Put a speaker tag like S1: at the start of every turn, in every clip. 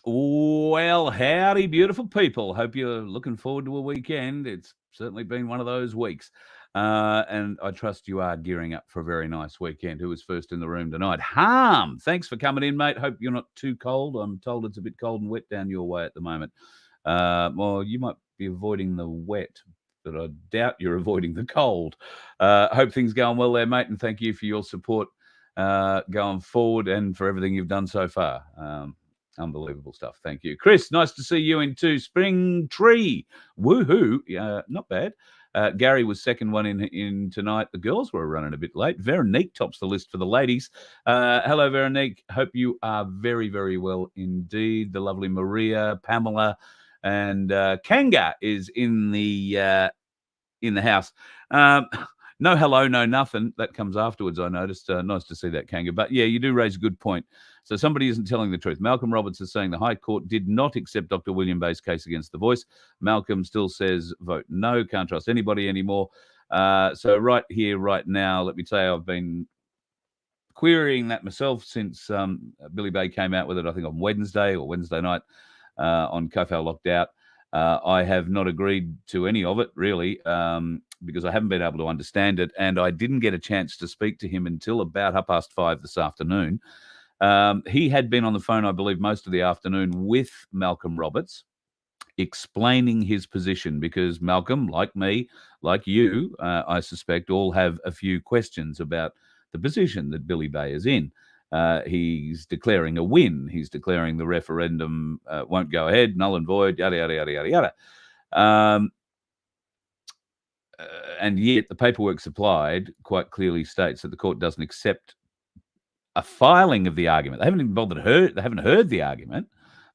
S1: Well, howdy, beautiful people. Hope you're looking forward to a weekend. It's certainly been one of those weeks. And I trust you are gearing up for a very nice weekend. Who is first in the room tonight? Harm, thanks for coming in, mate. Hope you're not too cold. I'm told it's a bit cold and wet down your way at the moment. Well, you might be avoiding the wet, but I doubt you're avoiding the cold. Hope things going well there, mate, and thank you for your support going forward and for everything you've done so far. Unbelievable stuff. Thank you. Chris, nice to see you in too. Spring Tree. Woohoo. Not bad. Gary was second one in tonight. The girls were running a bit late. Veronique tops the list for the ladies. Hello, Veronique. Hope you are very, very well indeed. The lovely Maria, Pamela, and Kanga is in the house. No hello, no nothing. That comes afterwards, I noticed. Nice to see that, Kanga. But yeah, you do raise a good point. So somebody isn't telling the truth. Malcolm Roberts is saying the High Court did not accept Dr. William Bay's case against The Voice. Malcolm still says vote no, can't trust anybody anymore. So right here, right now, let me tell you, I've been querying that myself since Billy Bay came out with it, I think on Wednesday night on Kofau Locked Out. I have not agreed to any of it, really, because I haven't been able to understand it, and I didn't get a chance to speak to him until about 5:30 this afternoon. He had been on the phone, I believe, most of the afternoon with Malcolm Roberts, explaining his position, because Malcolm, like me, like you, I suspect, all have a few questions about the position that Billy Bay is in. He's declaring a win. He's declaring the referendum won't go ahead, null and void, yada, yada, yada, yada, yada. And yet the paperwork supplied quite clearly states that the court doesn't accept a filing of the argument. They haven't even they haven't heard the argument.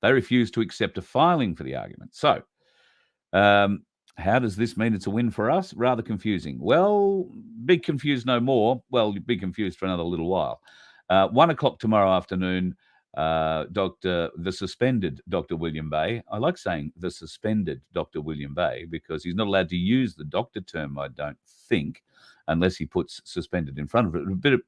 S1: They refuse to accept a filing for the argument. So how does this mean it's a win for us? Rather confusing. Well, be confused no more. Well, you'll be confused for another little while. 1 o'clock tomorrow afternoon, the suspended Dr. William Bay. I like saying the suspended Dr. William Bay because he's not allowed to use the doctor term, I don't think, unless he puts suspended in front of it.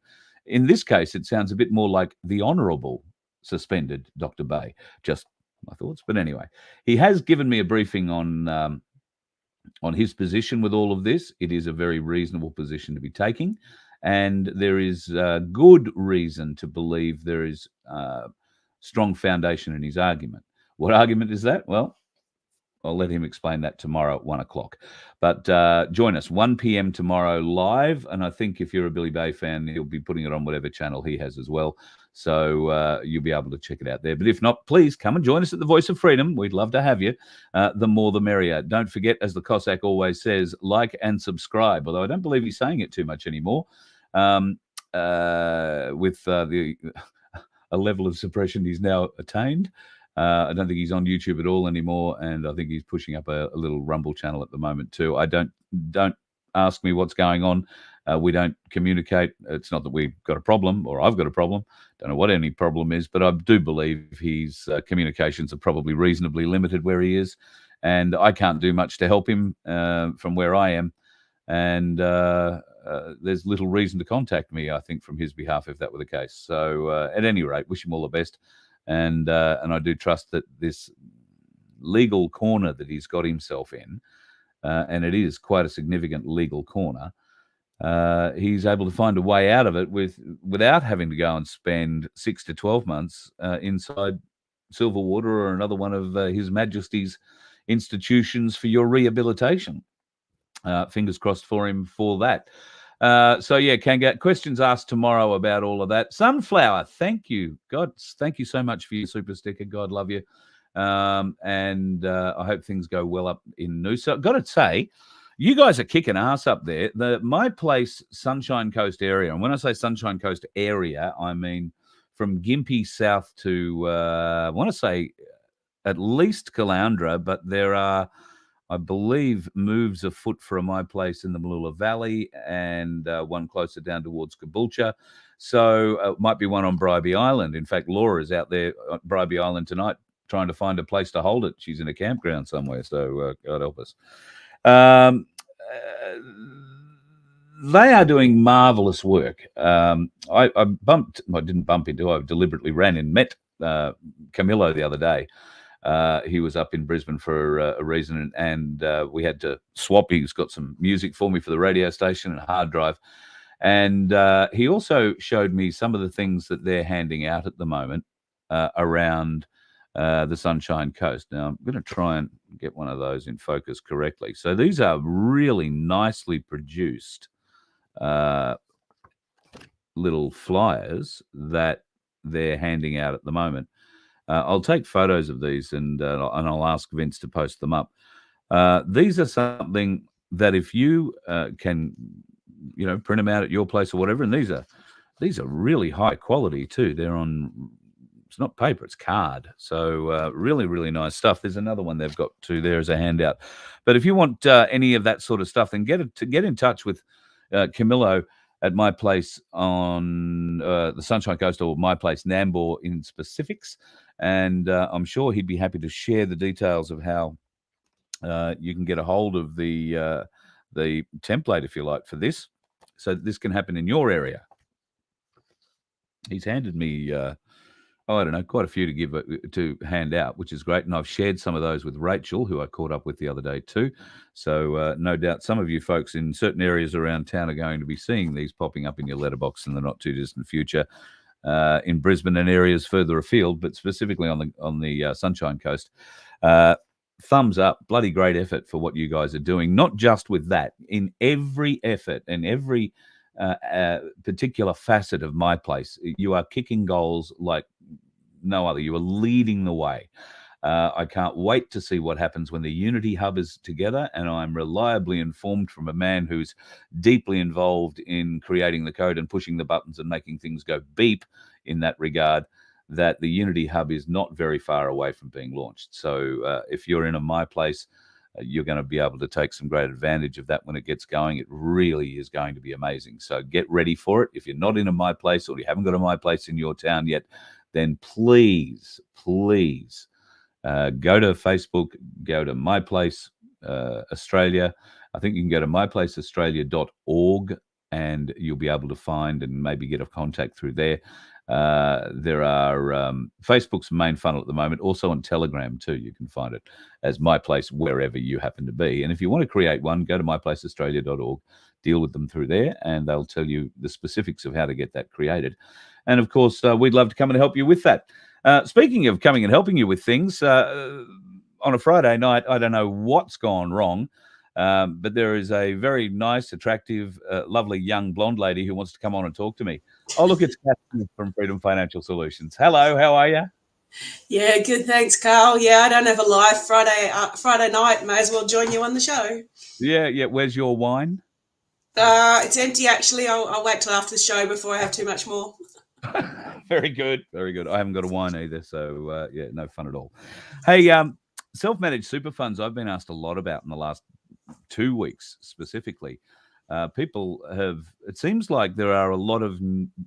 S1: In this case, it sounds a bit more like the Honourable Suspended Dr. Bay. Just my thoughts. But anyway, he has given me a briefing on his position with all of this. It is a very reasonable position to be taking. And there is good reason to believe there is strong foundation in his argument. What argument is that? Well, I'll let him explain that tomorrow at 1 o'clock. But join us 1 p.m. tomorrow live. And I think if you're a Billy Bay fan, he'll be putting it on whatever channel he has as well. So you'll be able to check it out there. But if not, please come and join us at the Voice of Freedom. We'd love to have you. The more, the merrier. Don't forget, as the Cossack always says, like and subscribe. Although I don't believe he's saying it too much anymore. With a level of suppression he's now attained. I don't think he's on YouTube at all anymore, and I think he's pushing up a little Rumble channel at the moment too. I don't ask me what's going on. We don't communicate. It's not that we've got a problem or I've got a problem. Don't know what any problem is, but I do believe his communications are probably reasonably limited where he is, and I can't do much to help him from where I am. And there's little reason to contact me, I think, from his behalf, if that were the case. So at any rate, wish him all the best. And I do trust that this legal corner that he's got himself in, and it is quite a significant legal corner, he's able to find a way out of it without having to go and spend 6 to 12 months inside Silverwater or another one of His Majesty's institutions for your rehabilitation. Fingers crossed for him for that. So yeah, Kanga, questions asked tomorrow about all of that. Sunflower, thank you. God, thank you so much for your super sticker. God love you. And I hope things go well up in Noosa. Got to say, you guys are kicking ass up there. My place, Sunshine Coast area, and when I say Sunshine Coast area, I mean from Gympie south to, I want to say at least Caloundra, but there are, I believe, moves afoot from my place in the Mooloolah Valley and one closer down towards Caboolture. So it might be one on Bribie Island. In fact, Laura is out there at Bribie Island tonight trying to find a place to hold it. She's in a campground somewhere, so God help us. They are doing marvellous work. I didn't bump into, I deliberately ran and met Camillo the other day. He was up in Brisbane for a reason, and we had to swap. He's got some music for me for the radio station and a hard drive. And he also showed me some of the things that they're handing out at the moment around the Sunshine Coast. Now, I'm going to try and get one of those in focus correctly. So these are really nicely produced little flyers that they're handing out at the moment. I'll take photos of these and I'll ask Vince to post them up. These are something that if you can, print them out at your place or whatever, and these are really high quality too. They're on, it's not paper, it's card. So really, really nice stuff. There's another one they've got too there as a handout. But if you want any of that sort of stuff, then get in touch with Camillo at my place on the Sunshine Coast, or my place Nambour in specifics. And I'm sure he'd be happy to share the details of how you can get a hold of the template, if you like, for this, so that this can happen in your area. He's handed me, I don't know, quite a few to hand out, which is great. And I've shared some of those with Rachel, who I caught up with the other day too. So no doubt some of you folks in certain areas around town are going to be seeing these popping up in your letterbox in the not too distant future, in Brisbane and areas further afield, but specifically on the Sunshine Coast. Thumbs up, bloody great effort for what you guys are doing. Not just with that, in every effort and every particular facet of my place, you are kicking goals like no other. You are leading the way. I can't wait to see what happens when the Unity Hub is together, and I'm reliably informed from a man who's deeply involved in creating the code and pushing the buttons and making things go beep in that regard, that the Unity Hub is not very far away from being launched. So if you're in a My Place, you're going to be able to take some great advantage of that when it gets going. It really is going to be amazing. So get ready for it. If you're not in a My Place, or you haven't got a My Place in your town yet, then please go to Facebook, go to My Place Australia. I think you can go to myplaceaustralia.org and you'll be able to find and maybe get a contact through there. There are Facebook's main funnel at the moment, also on Telegram too. You can find it as My Place wherever you happen to be. And if you want to create one, go to myplaceaustralia.org, deal with them through there, and they'll tell you the specifics of how to get that created. And of course, we'd love to come and help you with that. Speaking of coming and helping you with things, on a Friday night, I don't know what's gone wrong, but there is a very nice, attractive, lovely young blonde lady who wants to come on and talk to me. Oh, look, it's Catherine from Freedom Financial Solutions. Hello, how are you?
S2: Yeah, good, thanks, Carl. Yeah, I don't have a live Friday night. May as well join you on the show.
S1: Yeah. Where's your wine?
S2: It's empty, actually. I'll wait till after the show before I have too much more.
S1: Very good. I haven't got a wine either, so yeah, no fun at all. Hey, self-managed super funds, I've been asked a lot about in the last 2 weeks specifically. People it seems like there are a lot of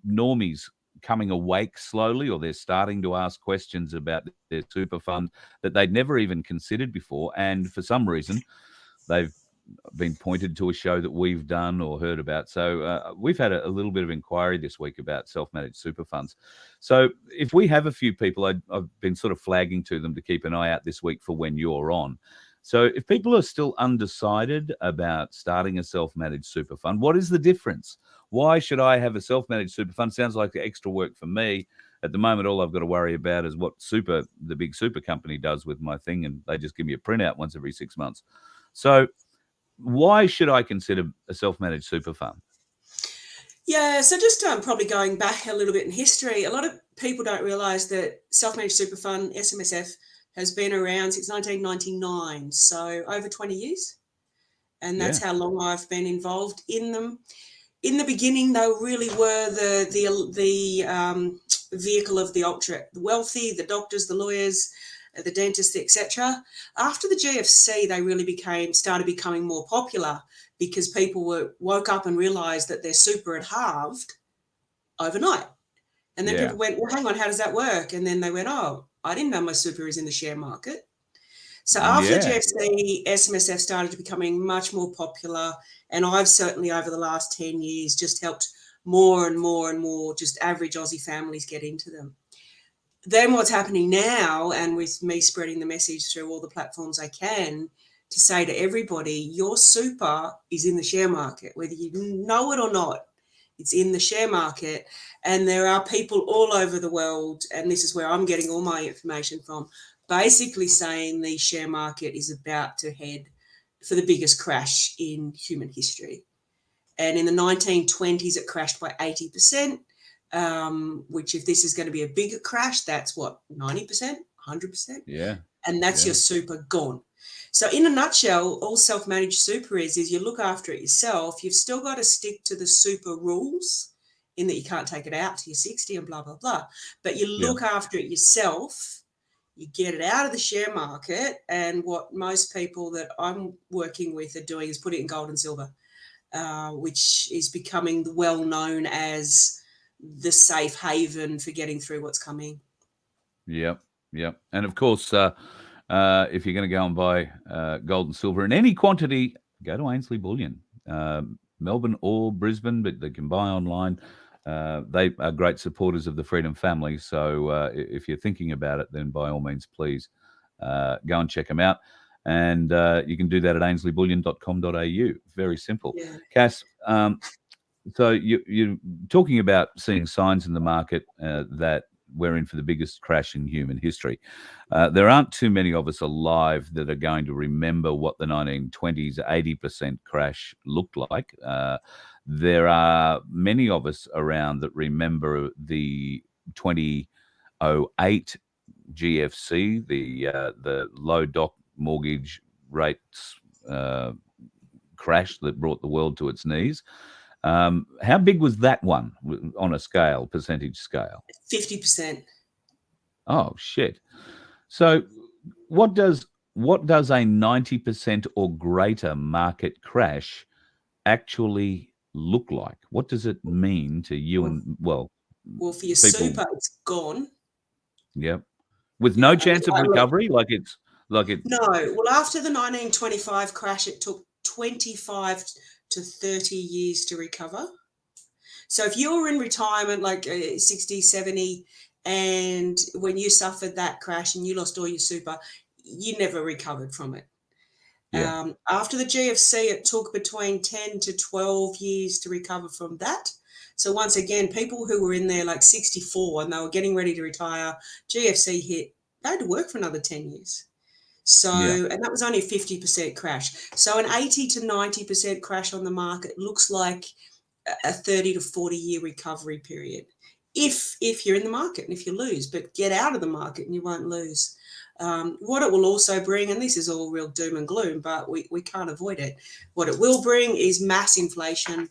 S1: normies coming awake slowly, or they're starting to ask questions about their super fund that they'd never even considered before. And for some reason, they've been pointed to a show that we've done or heard about. So we've had a little bit of inquiry this week about self-managed super funds. So if we have a few people, I've been sort of flagging to them to keep an eye out this week for when you're on. So if people are still undecided about starting a self-managed super fund, what is the difference? Why should I have a self-managed super fund? Sounds like extra work for me. At the moment, all I've got to worry about is what the big super company does with my thing, and they just give me a printout once every 6 months. So why should I consider a self-managed super fund?
S2: Yeah, so just probably going back a little bit in history, a lot of people don't realise that self-managed super fund, SMSF, has been around since 1999, so over 20 years. And that's how long I've been involved in them. In the beginning, they really were the vehicle of the ultra wealthy, the doctors, the lawyers, the dentists, etc. After the GFC, they really started becoming more popular because people woke up and realised that their super had halved overnight. And then people went, well, hang on, how does that work? And then they went, oh, I didn't know my super is in the share market. So after the GFC, SMSF started becoming much more popular, and I've certainly over the last 10 years just helped more and more and more just average Aussie families get into them. then what's happening now, and with me spreading the message through all the platforms I can, to say to everybody, your super is in the share market, whether you know it or not. It's in the share market, and there are people all over the world, and this is where I'm getting all my information from, basically saying the share market is about to head for the biggest crash in human history. And in the 1920s, it crashed by 80%, which if this is going to be a bigger crash, that's what, 90%, 100%?
S1: Yeah.
S2: And that's your super gone. So in a nutshell, all self-managed super is you look after it yourself. You've still got to stick to the super rules in that you can't take it out to your 60 and blah, blah, blah. But you look after it yourself. You get it out of the share market. And what most people that I'm working with are doing is put it in gold and silver, which is becoming well known as the safe haven for getting through what's coming.
S1: Yep. And of course, if you're going to go and buy gold and silver in any quantity, go to Ainslie Bullion, Melbourne or Brisbane, but they can buy online. They are great supporters of the Freedom family. So if you're thinking about it, then by all means, please go and check them out. And you can do that at ainslieBullion.com.au. Very simple.
S2: Yeah.
S1: Cass, so you're talking about seeing signs in the market that we're in for the biggest crash in human history. There aren't too many of us alive that are going to remember what the 1920s 80% crash looked like. There are many of us around that remember the 2008 GFC, the low doc mortgage rates crash that brought the world to its knees. How big was that one on a scale, percentage scale?
S2: 50%.
S1: Oh shit! So, what does a 90% or greater market crash actually look like? What does it mean to you and
S2: Well, for your
S1: people?
S2: super, it's gone.
S1: Yep, with no chance of recovery, like it.
S2: No, well, after the 1925 crash, it took 25 to 30 years to recover. So if you were in retirement, like 60, 70, and when you suffered that crash and you lost all your super, you never recovered from it.
S1: Yeah.
S2: After the GFC, it took between 10 to 12 years to recover from that. So once again, people who were in there like 64 and they were getting ready to retire, GFC hit, they had to work for another 10 years. So, and that was only a 50% crash. So an 80 to 90% crash on the market looks like a 30 to 40 year recovery period if you're in the market and if you lose, but get out of the market and you won't lose. What it will also bring, and this is all real doom and gloom, but we can't avoid it. What it will bring is mass inflation,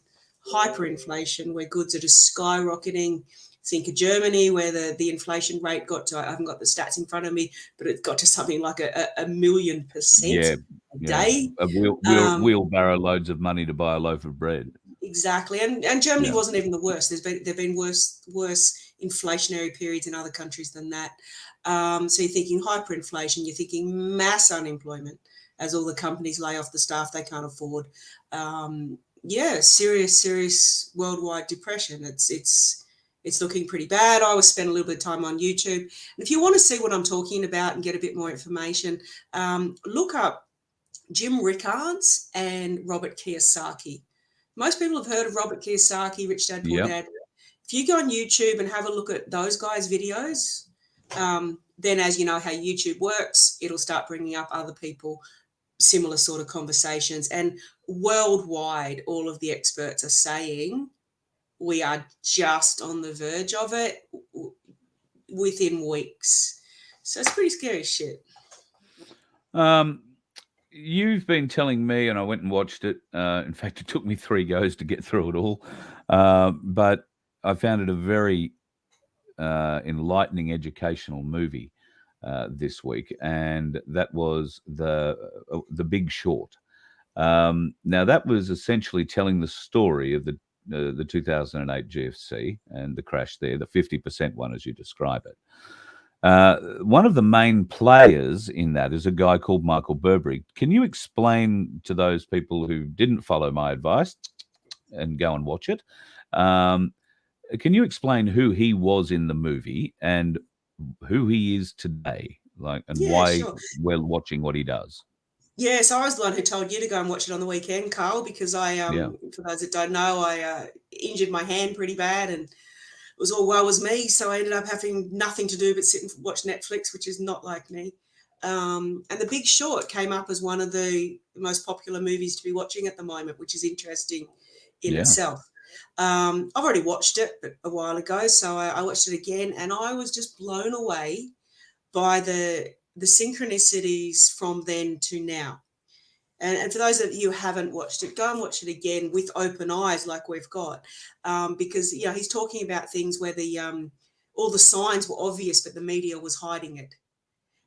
S2: hyperinflation, where goods are just skyrocketing. Think of Germany, where the inflation rate got to, I haven't got the stats in front of me, but it got to something like a 1,000,000% a day.
S1: A wheelbarrow loads of money to buy a loaf of bread.
S2: Exactly. And Germany wasn't even the worst. There've been worse inflationary periods in other countries than that. So you're thinking hyperinflation, you're thinking mass unemployment as all the companies lay off the staff they can't afford. Serious worldwide depression. It's looking pretty bad. I always spend a little bit of time on YouTube. And if you want to see what I'm talking about and get a bit more information, look up Jim Rickards and Robert Kiyosaki. Most people have heard of Robert Kiyosaki, Rich Dad, Poor Dad. If you go on YouTube and have a look at those guys' videos, then as you know how YouTube works, it'll start bringing up other people, similar sort of conversations. And worldwide, all of the experts are saying we are just on the verge of it within weeks. So it's pretty scary shit.
S1: You've been telling me, and I went and watched it. In fact, it took me 3 goes to get through it all. But I found it a very enlightening educational movie this week, and that was the Big Short. Now, that was essentially telling the story of the 2008 GFC and the crash there, the 50% one, as you describe it. One of the main players in that is a guy called Michael Burberry. Can you explain to those people who didn't follow my advice and go and watch it? Can you explain who he was in the movie and who he is today, like, and
S2: Yeah,
S1: why
S2: sure.
S1: we're watching what he does.
S2: Yeah, so I was the one who told you to go and watch it on the weekend, Carl, because I,
S1: Yeah.
S2: for those that don't know, I injured my hand pretty bad, and it was all woe was me. So I ended up having nothing to do but sit and watch Netflix, which is not like me. And The Big Short came up as one of the most popular movies to be watching at the moment, which is interesting in
S1: Yeah.
S2: itself. I've already watched it a while ago, so I watched it again, and I was just blown away by the synchronicities from then to now. And for those of you who haven't watched it, go and watch it again with open eyes, like we've got, because he's talking about things where the all the signs were obvious, but the media was hiding it,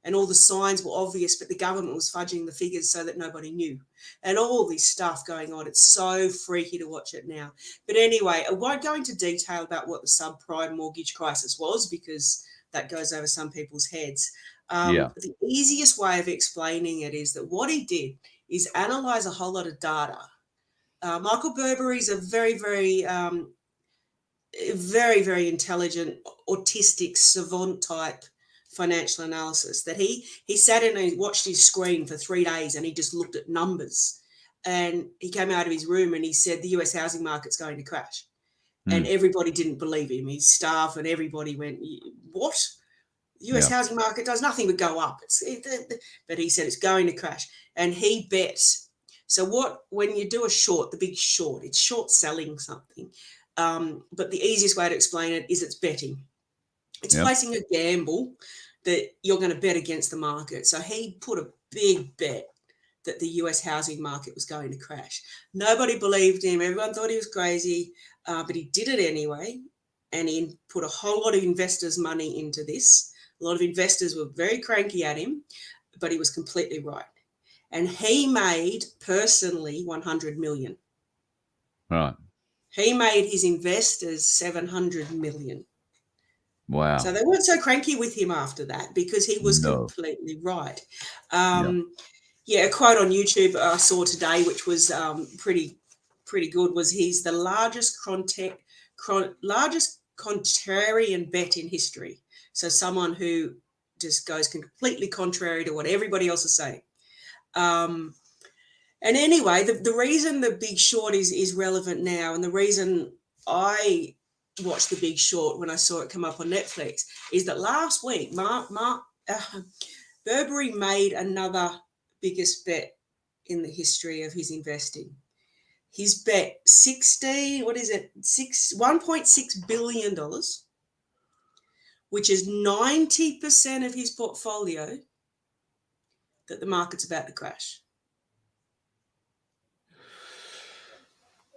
S2: and all the signs were obvious, but the government was fudging the figures so that nobody knew, and all this stuff going on. It's so freaky to watch it now. But anyway, I won't go into detail about what the subprime mortgage crisis was, because that goes over some people's heads.
S1: Yeah.
S2: The easiest way of explaining it is that what he did is analyze a whole lot of data. Michael Burberry is a very, very intelligent, autistic, savant type financial analysis, that he sat in and watched his screen for 3 days, and he just looked at numbers, and he came out of his room and he said the US housing market's going to crash. And everybody didn't believe him. His staff and everybody went, what? The US housing market does nothing but go up. But he said it's going to crash, and he bet. So when you do a short, the big short, it's short selling something. But the easiest way to explain it is it's betting. It's placing a gamble that you're going to bet against the market. So he put a big bet that the US housing market was going to crash. Nobody believed him. Everyone thought he was crazy, but he did it anyway. And he put a whole lot of investors' money into this. A lot of investors were very cranky at him, but he was completely right. And he made personally 100 million.
S1: Right.
S2: He made his investors 700 million.
S1: Wow.
S2: So they weren't so cranky with him after that, because he was completely right. A quote on YouTube I saw today, which was pretty good, was he's the largest contrarian bet in history. So someone who just goes completely contrary to what everybody else is saying. And anyway, the reason The Big Short is relevant now, and the reason I watched The Big Short when I saw it come up on Netflix, is that last week Burberry made another biggest bet in the history of his investing. He's bet $1.6 billion, which is 90% of his portfolio, that the market's about to crash.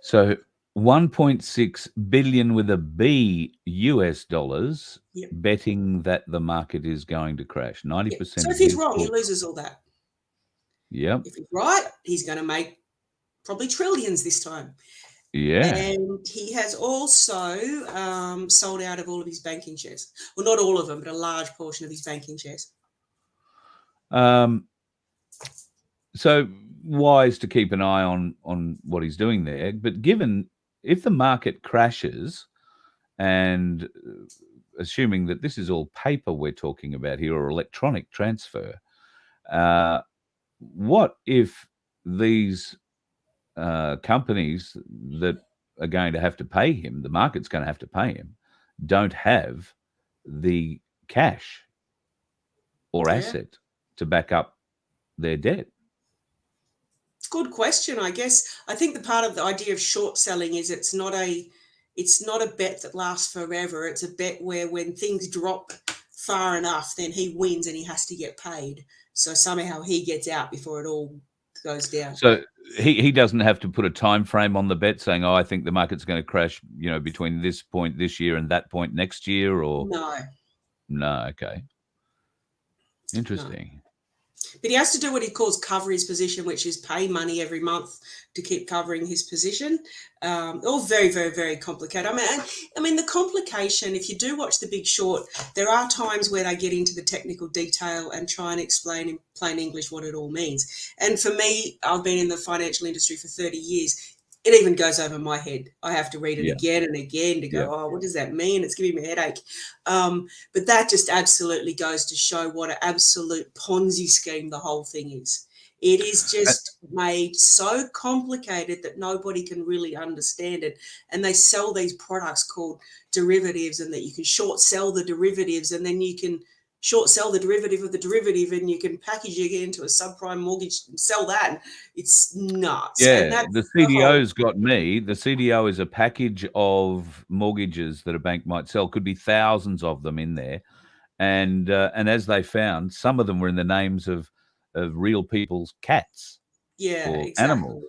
S1: So 1.6 billion with a B US dollars, betting that the market is going to crash. 90%.
S2: So if he's wrong, he loses all that.
S1: Yep.
S2: If he's right, he's going to make probably trillions this time.
S1: Yeah.
S2: And he has also sold out of all of his banking shares. Well, not all of them, but a large portion of his banking shares.
S1: So wise to keep an eye on what he's doing there. But given, if the market crashes, and assuming that this is all paper we're talking about here, or electronic transfer, what if these companies that are going to have to pay him, the market's going to have to pay him, don't have the cash or asset to back up their debt?
S2: Good question. I think the part of the idea of short selling is it's not a bet that lasts forever. It's a bet where when things drop far enough, then he wins and he has to get paid. So somehow he gets out before it all goes down.
S1: So he doesn't have to put a time frame on the bet saying, I think the market's going to crash, between this point this year and that point next year, or no. Okay. Interesting.
S2: No. But he has to do what he calls cover his position, which is pay money every month to keep covering his position. All very, very, very complicated. I mean, the complication, if you do watch The Big Short, there are times where they get into the technical detail and try and explain in plain English what it all means. And for me, I've been in the financial industry for 30 years. it even goes over my head. I have to read it again and again to go, oh, what does that mean? It's giving me a headache. But that just absolutely goes to show what an absolute Ponzi scheme the whole thing is. It is just made so complicated that nobody can really understand it. And they sell these products called derivatives, and that you can short sell the derivatives, and then you can short sell the derivative of the derivative, and you can package it into a subprime mortgage and sell that. And it's nuts.
S1: Yeah,
S2: And that's
S1: the CDO's got me. The CDO is a package of mortgages that a bank might sell. Could be thousands of them in there. And as they found, some of them were in the names of real people's cats or animals,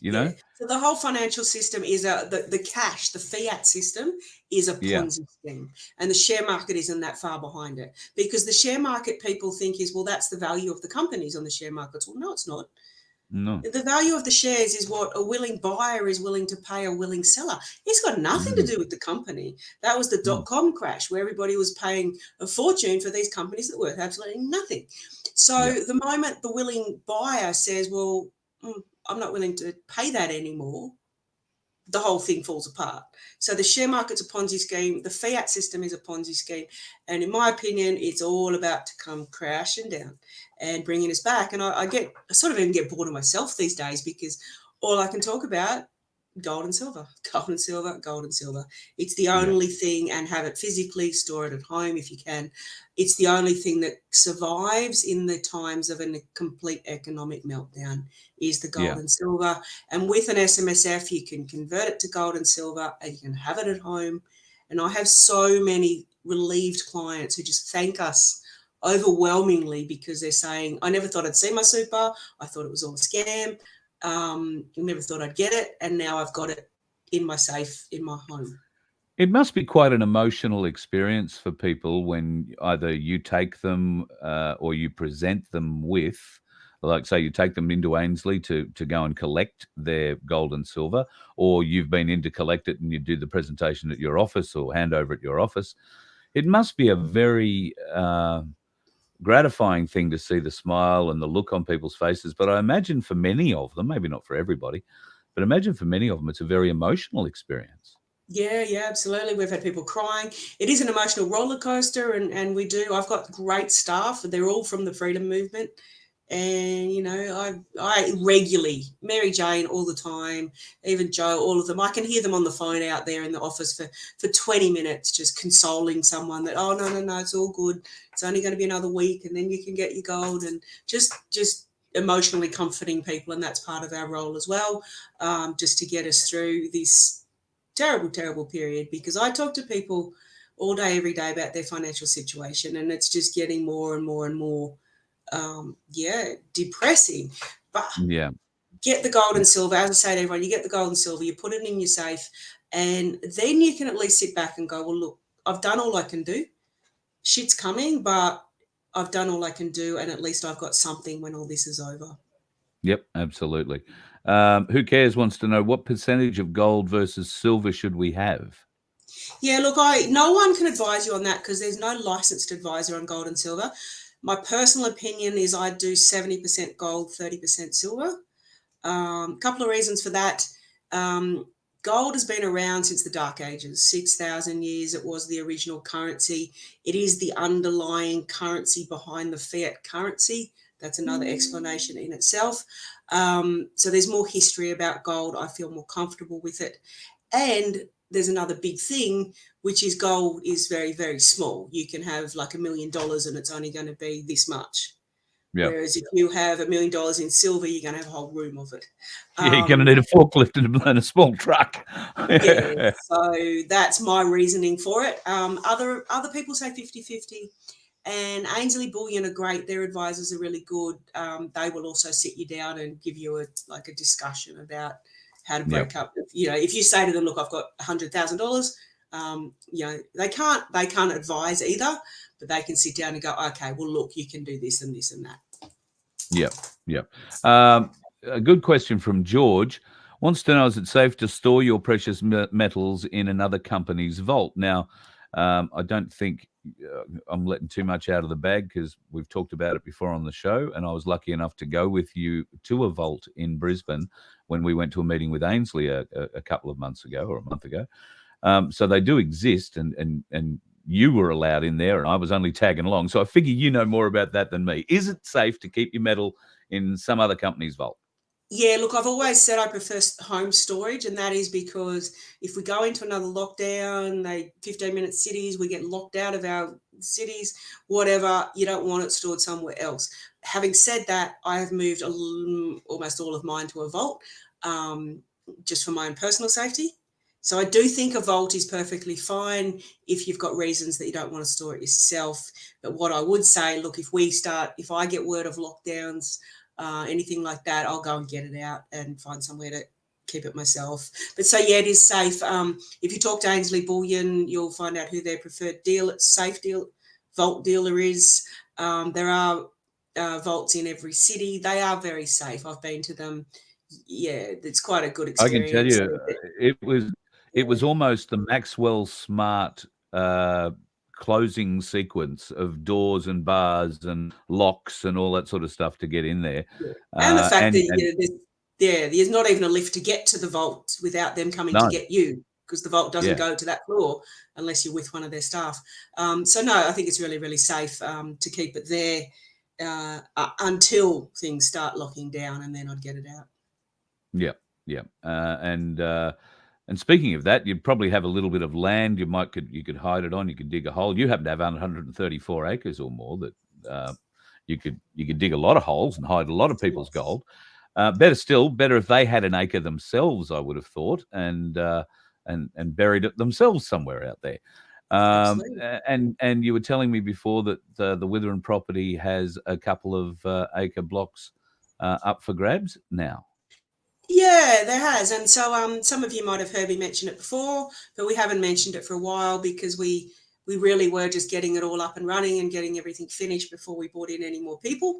S1: you know?
S2: So the whole financial system is the cash, the fiat system is a Ponzi scheme, and the share market isn't that far behind it, because the share market people think is, well, that's the value of the companies on the share markets. Well, no, it's not.
S1: No.
S2: The value of the shares is what a willing buyer is willing to pay a willing seller. It's got nothing to do with the company. That was the dot-com crash, where everybody was paying a fortune for these companies that were worth absolutely nothing. So the moment the willing buyer says, well, I'm not willing to pay that anymore, the whole thing falls apart. So the share market's a Ponzi scheme. The fiat system is a Ponzi scheme. And in my opinion, it's all about to come crashing down and bringing us back. And I sort of even get bored of myself these days, because all I can talk about, gold and silver, gold and silver, gold and silver. It's the only thing, and have it physically, store it at home if you can. It's the only thing that survives in the times of a complete economic meltdown, is the gold and silver. And with an SMSF, you can convert it to gold and silver, and you can have it at home. And I have so many relieved clients who just thank us overwhelmingly, because they're saying, I never thought I'd see my super. I thought it was all a scam. Never thought I'd get it, and now I've got it in my safe in my home.
S1: It must be quite an emotional experience for people when either you take them or you present them with, like, say you take them into Ainslie to go and collect their gold and silver, or you've been in to collect it and you do the presentation at your office or hand over at your office. It must be a very gratifying thing to see the smile and the look on people's faces. But I imagine for many of them, maybe not for everybody, but imagine for many of them, it's a very emotional experience.
S2: Yeah, absolutely. We've had people crying. It is an emotional roller coaster, and I've got great staff. They're all from the freedom movement. And, you know, I regularly, Mary Jane all the time, even Joe, all of them, I can hear them on the phone out there in the office for 20 minutes, just consoling someone that, oh, no, it's all good. It's only going to be another week, and then you can get your gold, and just emotionally comforting people. And that's part of our role as well, just to get us through this terrible, terrible period, because I talk to people all day, every day about their financial situation, and it's just getting more and more and more depressing. But get the gold and silver. As I say to everyone, you get the gold and silver, you put it in your safe, and then you can at least sit back and go, well, look, I've done all I can do. Shit's coming, but I've done all I can do, and at least I've got something when all this is over.
S1: Yep, absolutely. Who cares wants to know, what percentage of gold versus silver should we have?
S2: Yeah, look, no one can advise you on that, because there's no licensed advisor on gold and silver. My personal opinion is I do 70% gold, 30% silver. Couple of reasons for that. Gold has been around since the Dark Ages, 6,000 years. It was the original currency. It is the underlying currency behind the fiat currency. That's another explanation in itself. So there's more history about gold. I feel more comfortable with it. And there's another big thing, which is gold is very, very small. You can have like $1 million and it's only going to be this much. Yep. Whereas if you have $1 million in silver, you're going to have a whole room of it.
S1: Yeah, you're going to need a forklift and a small truck.
S2: Yeah, so that's my reasoning for it. Other people say 50-50. And Ainslie Bullion are great. Their advisors are really good. They will also sit you down and give you a discussion about how to break up. You know, if you say to them, look, I've got $100,000, you know, they can't advise either, but they can sit down and go, okay, well, look, you can do this and this and that.
S1: Yep. A good question from George. Wants to know, is it safe to store your precious metals in another company's vault? Now, I don't think I'm letting too much out of the bag because we've talked about it before on the show, and I was lucky enough to go with you to a vault in Brisbane when we went to a meeting with Ainslie a couple of months ago or a month ago. So they do exist, and you were allowed in there, and I was only tagging along. So I figure you know more about that than me. Is it safe to keep your metal in some other company's vault?
S2: Yeah, look, I've always said I prefer home storage, and that is because if we go into another lockdown, 15-minute cities, we get locked out of our cities, whatever, you don't want it stored somewhere else. Having said that, I have moved almost all of mine to a vault, just for my own personal safety. So I do think a vault is perfectly fine if you've got reasons that you don't want to store it yourself. But what I would say, look, if I get word of lockdowns, anything like that, I'll go and get it out and find somewhere to keep it myself. But so, yeah, it is safe. If you talk to Ainslie Bullion, you'll find out who their preferred vault dealer is. There are vaults in every city. They are very safe. I've been to them. Yeah, it's quite a good experience.
S1: I can tell you, it was almost the Maxwell Smart closing sequence of doors and bars and locks and all that sort of stuff to get in there.
S2: Yeah. And the fact that there's not even a lift to get to the vault without them coming to get you, because the vault doesn't go to that floor unless you're with one of their staff. So no, I think it's really, really safe to keep it there until things start locking down, and then I'd get it out.
S1: Yeah. And speaking of that, you'd probably have a little bit of land you could hide it on. You could dig a hole. You happen to have 134 acres or more that you could dig a lot of holes and hide a lot of people's gold. Better if they had an acre themselves, I would have thought, and buried it themselves somewhere out there. And you were telling me before that the Witheren property has a couple of acre blocks up for grabs now.
S2: Yeah, there has. And so some of you might have heard me mention it before, but we haven't mentioned it for a while because we really were just getting it all up and running and getting everything finished before we brought in any more people.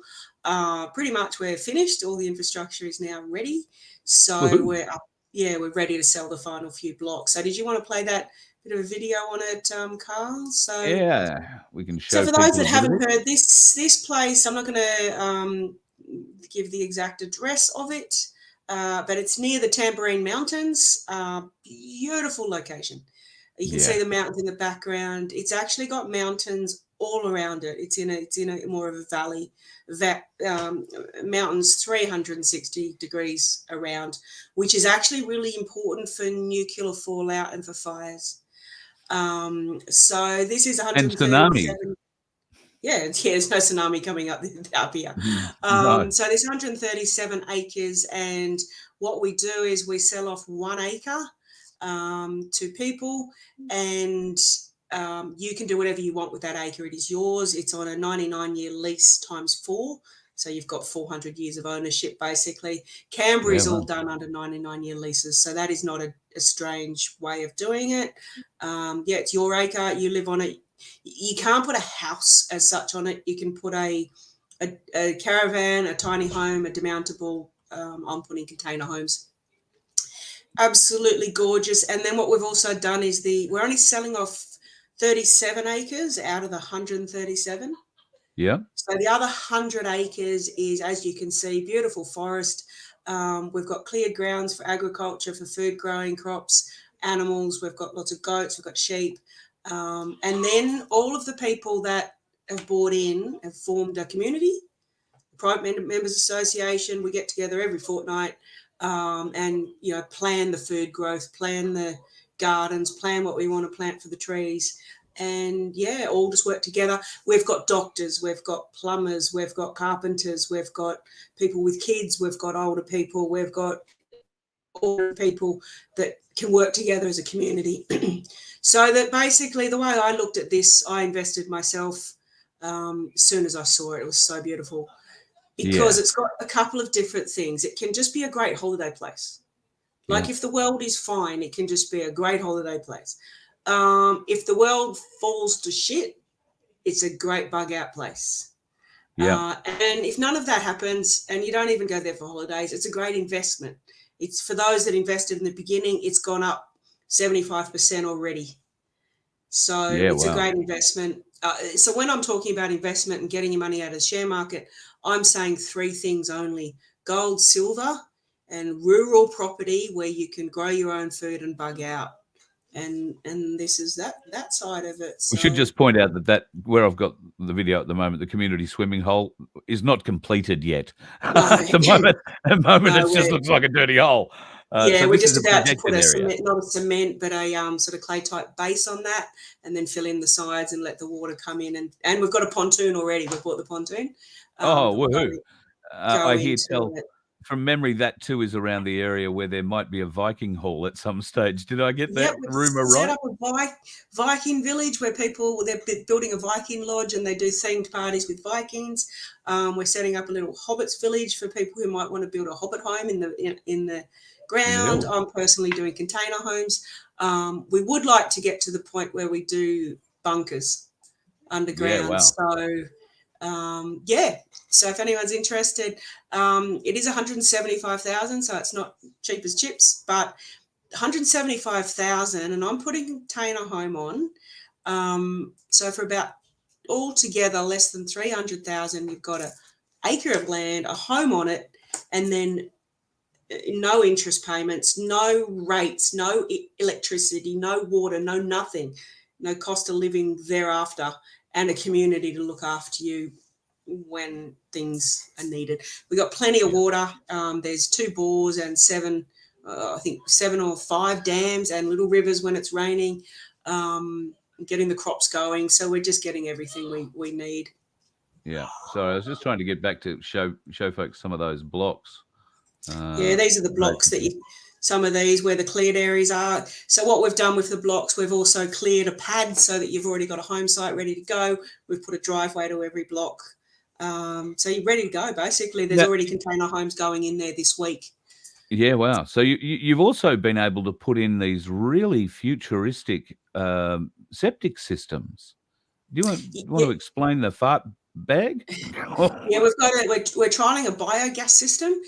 S2: Pretty much we're finished. All the infrastructure is now ready. So we're ready to sell the final few blocks. So did you want to play that bit of a video on it, Carl? So
S1: yeah, we can show.
S2: So for those that haven't heard this place, I'm not going to give the exact address of it. But it's near the Tambourine Mountains. Beautiful location. You can see the mountains in the background. It's actually got mountains all around it. It's in a more of a valley. Mountains 360 degrees around, which is actually really important for nuclear fallout and for fires. So this is 137. Yeah, there's no tsunami coming up here.
S1: No.
S2: So there's 137 acres, and what we do is we sell off 1 acre to people, and you can do whatever you want with that acre. It is yours. It's on a 99-year lease times 4, so you've got 400 years of ownership, basically. Canberra is all done under 99-year leases, so that is not a strange way of doing it. It's your acre. You live on it. You can't put a house as such on it. You can put a caravan, a tiny home, a demountable. I'm putting container homes. Absolutely gorgeous. And then what we've also done is we're only selling off 37 acres out of the 137.
S1: Yeah.
S2: So the other 100 acres is, as you can see, beautiful forest. We've got cleared grounds for agriculture, for food growing crops, animals. We've got lots of goats. We've got sheep. And then all of the people that have bought in have formed a community, a private members association. We get together every fortnight and, plan the food growth, plan the gardens, plan what we want to plant for the trees. And, all just work together. We've got doctors, we've got plumbers, we've got carpenters, we've got people with kids, we've got older people, we've got all people that can work together as a community. So that basically the way I looked at this, I invested myself as soon as I saw it. It was so beautiful because it's got a couple of different things. It can just be a great holiday place. Like if the world is fine, it can just be a great holiday place. If the world falls to shit, it's a great bug out place. And if none of that happens and you don't even go there for holidays, it's a great investment. It's for those that invested in the beginning, it's gone up 75% already. So
S1: Yeah,
S2: it's a
S1: wow.
S2: great investment. So when I'm talking about investment and getting your money out of the share market, I'm saying three things only: gold, silver, and rural property where you can grow your own food and bug out. And this is that side of it.
S1: We should
S2: So
S1: just point out that where I've got the video at the moment, the community swimming hole is not completed yet.
S2: no,
S1: At the moment,
S2: no,
S1: it just looks like a dirty hole.
S2: yeah,
S1: So
S2: we're
S1: this is
S2: just
S1: a
S2: about to put
S1: projected
S2: a
S1: area.
S2: cement, not a cement, but a sort of clay type base on that, and then fill in the sides and let the water come in. And we've got a pontoon already. We've bought the pontoon
S1: Oh,
S2: that will
S1: woohoo!
S2: go
S1: I hear
S2: into
S1: tell
S2: it.
S1: from memory that too is around the area where there might be a Viking hall at some stage. Did I get
S2: Yep,
S1: that
S2: we've
S1: rumor
S2: set
S1: right?
S2: up a Viking village where they're building a Viking lodge and they do themed parties with Vikings. We're setting up a little hobbits village for people who might want to build a hobbit home in the
S1: In the
S2: ground.
S1: hills?
S2: I'm personally doing container homes. We would like to get to the point where we do bunkers
S1: Yeah,
S2: underground.
S1: wow.
S2: So yeah. So if anyone's interested, it is 175,000, so it's not cheap as chips, but 175,000, and I'm putting container home on. So for about altogether less than 300,000, you've got an acre of land, a home on it, and then no interest payments, no rates, no electricity, no water, no nothing, no cost of living thereafter, and a community to look after you when things are needed. We got plenty of
S1: Yeah.
S2: water. There's 2 bores and 7 or 5 dams and little rivers when it's raining, getting the crops going. So we're just getting everything we need.
S1: Yeah. Sorry, I was just trying to get back to show folks some of those blocks.
S2: Yeah, these are the blocks some of these where the cleared areas are. So what we've done with the blocks, we've also cleared a pad so that you've already got a home site ready to go. We've put a driveway to every block. So you're ready to go, basically. There's
S1: Now,
S2: already container homes going in there this week.
S1: yeah, wow. So you've also been able to put in these really futuristic septic systems. Do you want
S2: Yeah,
S1: to explain the fart bag?
S2: yeah, we're trialing a biogas system,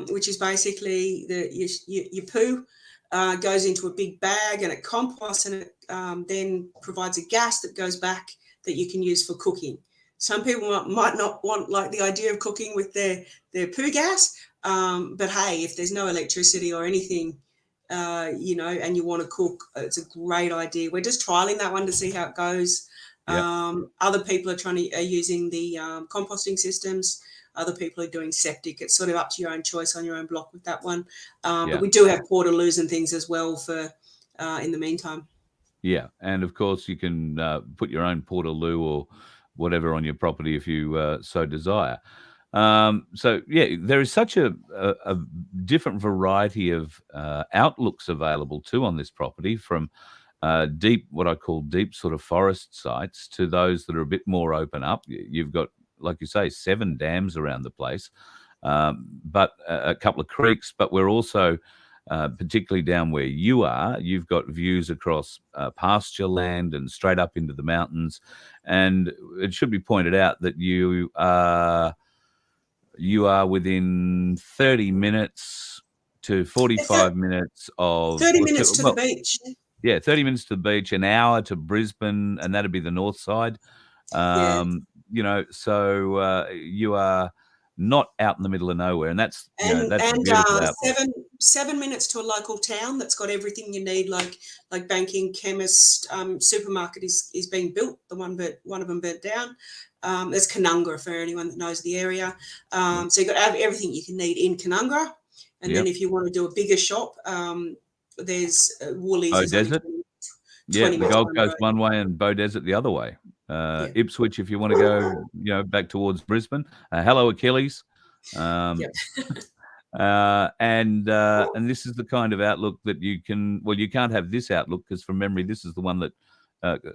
S2: which is basically your poo goes into a big bag and it composts, and it then provides a gas that goes back that you can use for cooking. Some people might not want like the idea of cooking with their poo gas, but hey, if there's no electricity or anything, and you want to cook, it's a great idea. We're just trialing that one to see how it goes.
S1: Yeah,
S2: Other people are using the composting systems. Other people are doing septic. It's sort of up to your own choice on your own block with that one. But
S1: yeah,
S2: we do have portaloos and things as well for in the meantime.
S1: yeah. And of course, you can put your own portaloo or whatever on your property if you so desire. So yeah, there is such a different variety of outlooks available too on this property, from what I call deep sort of forest sites to those that are a bit more open up. You've got, like you say, 7 dams around the place, but a couple of creeks. But we're also, particularly down where you are, you've got views across pasture land and straight up into the mountains. And it should be pointed out that you are within 30 minutes to 45 minutes of,
S2: 30 minutes to the beach.
S1: yeah, 30 minutes to the beach, an hour to Brisbane, and that'd be the north side.
S2: Yeah.
S1: So you are not out in the middle of nowhere, and that's that's a
S2: And
S1: beautiful outlook.
S2: 7 minutes to a local town that's got everything you need, like banking, chemist, supermarket is being built. One of them burnt down. There's Canungra for anyone that knows the area. So you've got everything you can need in Canungra. And then
S1: Yep.
S2: if you want to do a bigger shop, there's Woolies is only
S1: Beaudesert.
S2: 20
S1: Yeah, the
S2: minutes
S1: Gold
S2: down the
S1: Coast
S2: road.
S1: one way and Beaudesert the other way.
S2: Yeah.
S1: Ipswich, if you want to go, back towards Brisbane. Hello, Achilles. Um,
S2: Yep.
S1: and this is the kind of outlook that you can. Well, you can't have this outlook because, from memory, this is the one that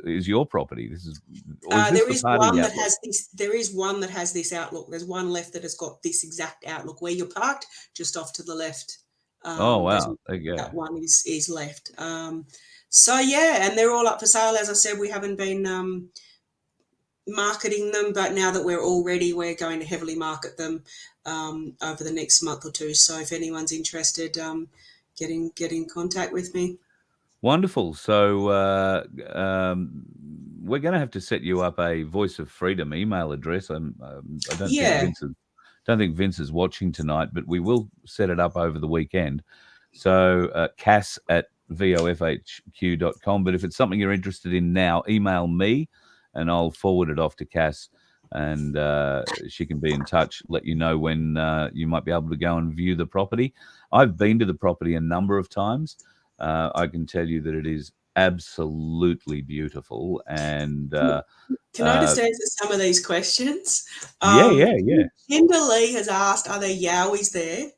S1: is your property. This is, or is this
S2: There
S1: the
S2: is
S1: party
S2: one that
S1: outlook?
S2: has this. There is one that has this outlook. There's one left that has got this exact outlook where you're parked, just off to the left.
S1: Oh
S2: There's
S1: wow, there you go.
S2: that one is left. So yeah, and they're all up for sale. As I said, we haven't been marketing them, but now that we're all ready, we're going to heavily market them over the next month or two. So if anyone's interested, get in contact with me.
S1: Wonderful. So we're going to have to set you up a Voice of Freedom email address. I don't think
S2: Yeah.
S1: Vince is watching tonight, but we will set it up over the weekend. So cass@vofhq.com. But if it's something you're interested in now, email me and I'll forward it off to Cass, and she can be in touch, let you know when you might be able to go and view the property. I've been to the property a number of times. I can tell you that it is absolutely beautiful. And
S2: Can I just answer some of these questions?
S1: yeah.
S2: Kimberly has asked, are there yowies there?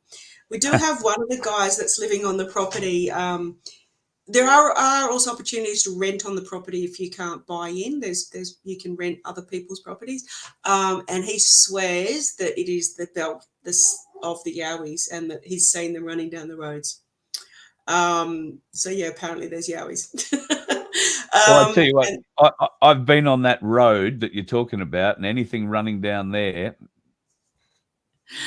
S2: We do have one of the guys that's living on the property. There are also opportunities to rent on the property if you can't buy in. There's you can rent other people's properties, and he swears that it is the belt of the yowies, and that he's seen them running down the roads. So yeah, apparently there's yowies.
S1: Well, I tell you what, I've been on that road that you're talking about, and anything running down there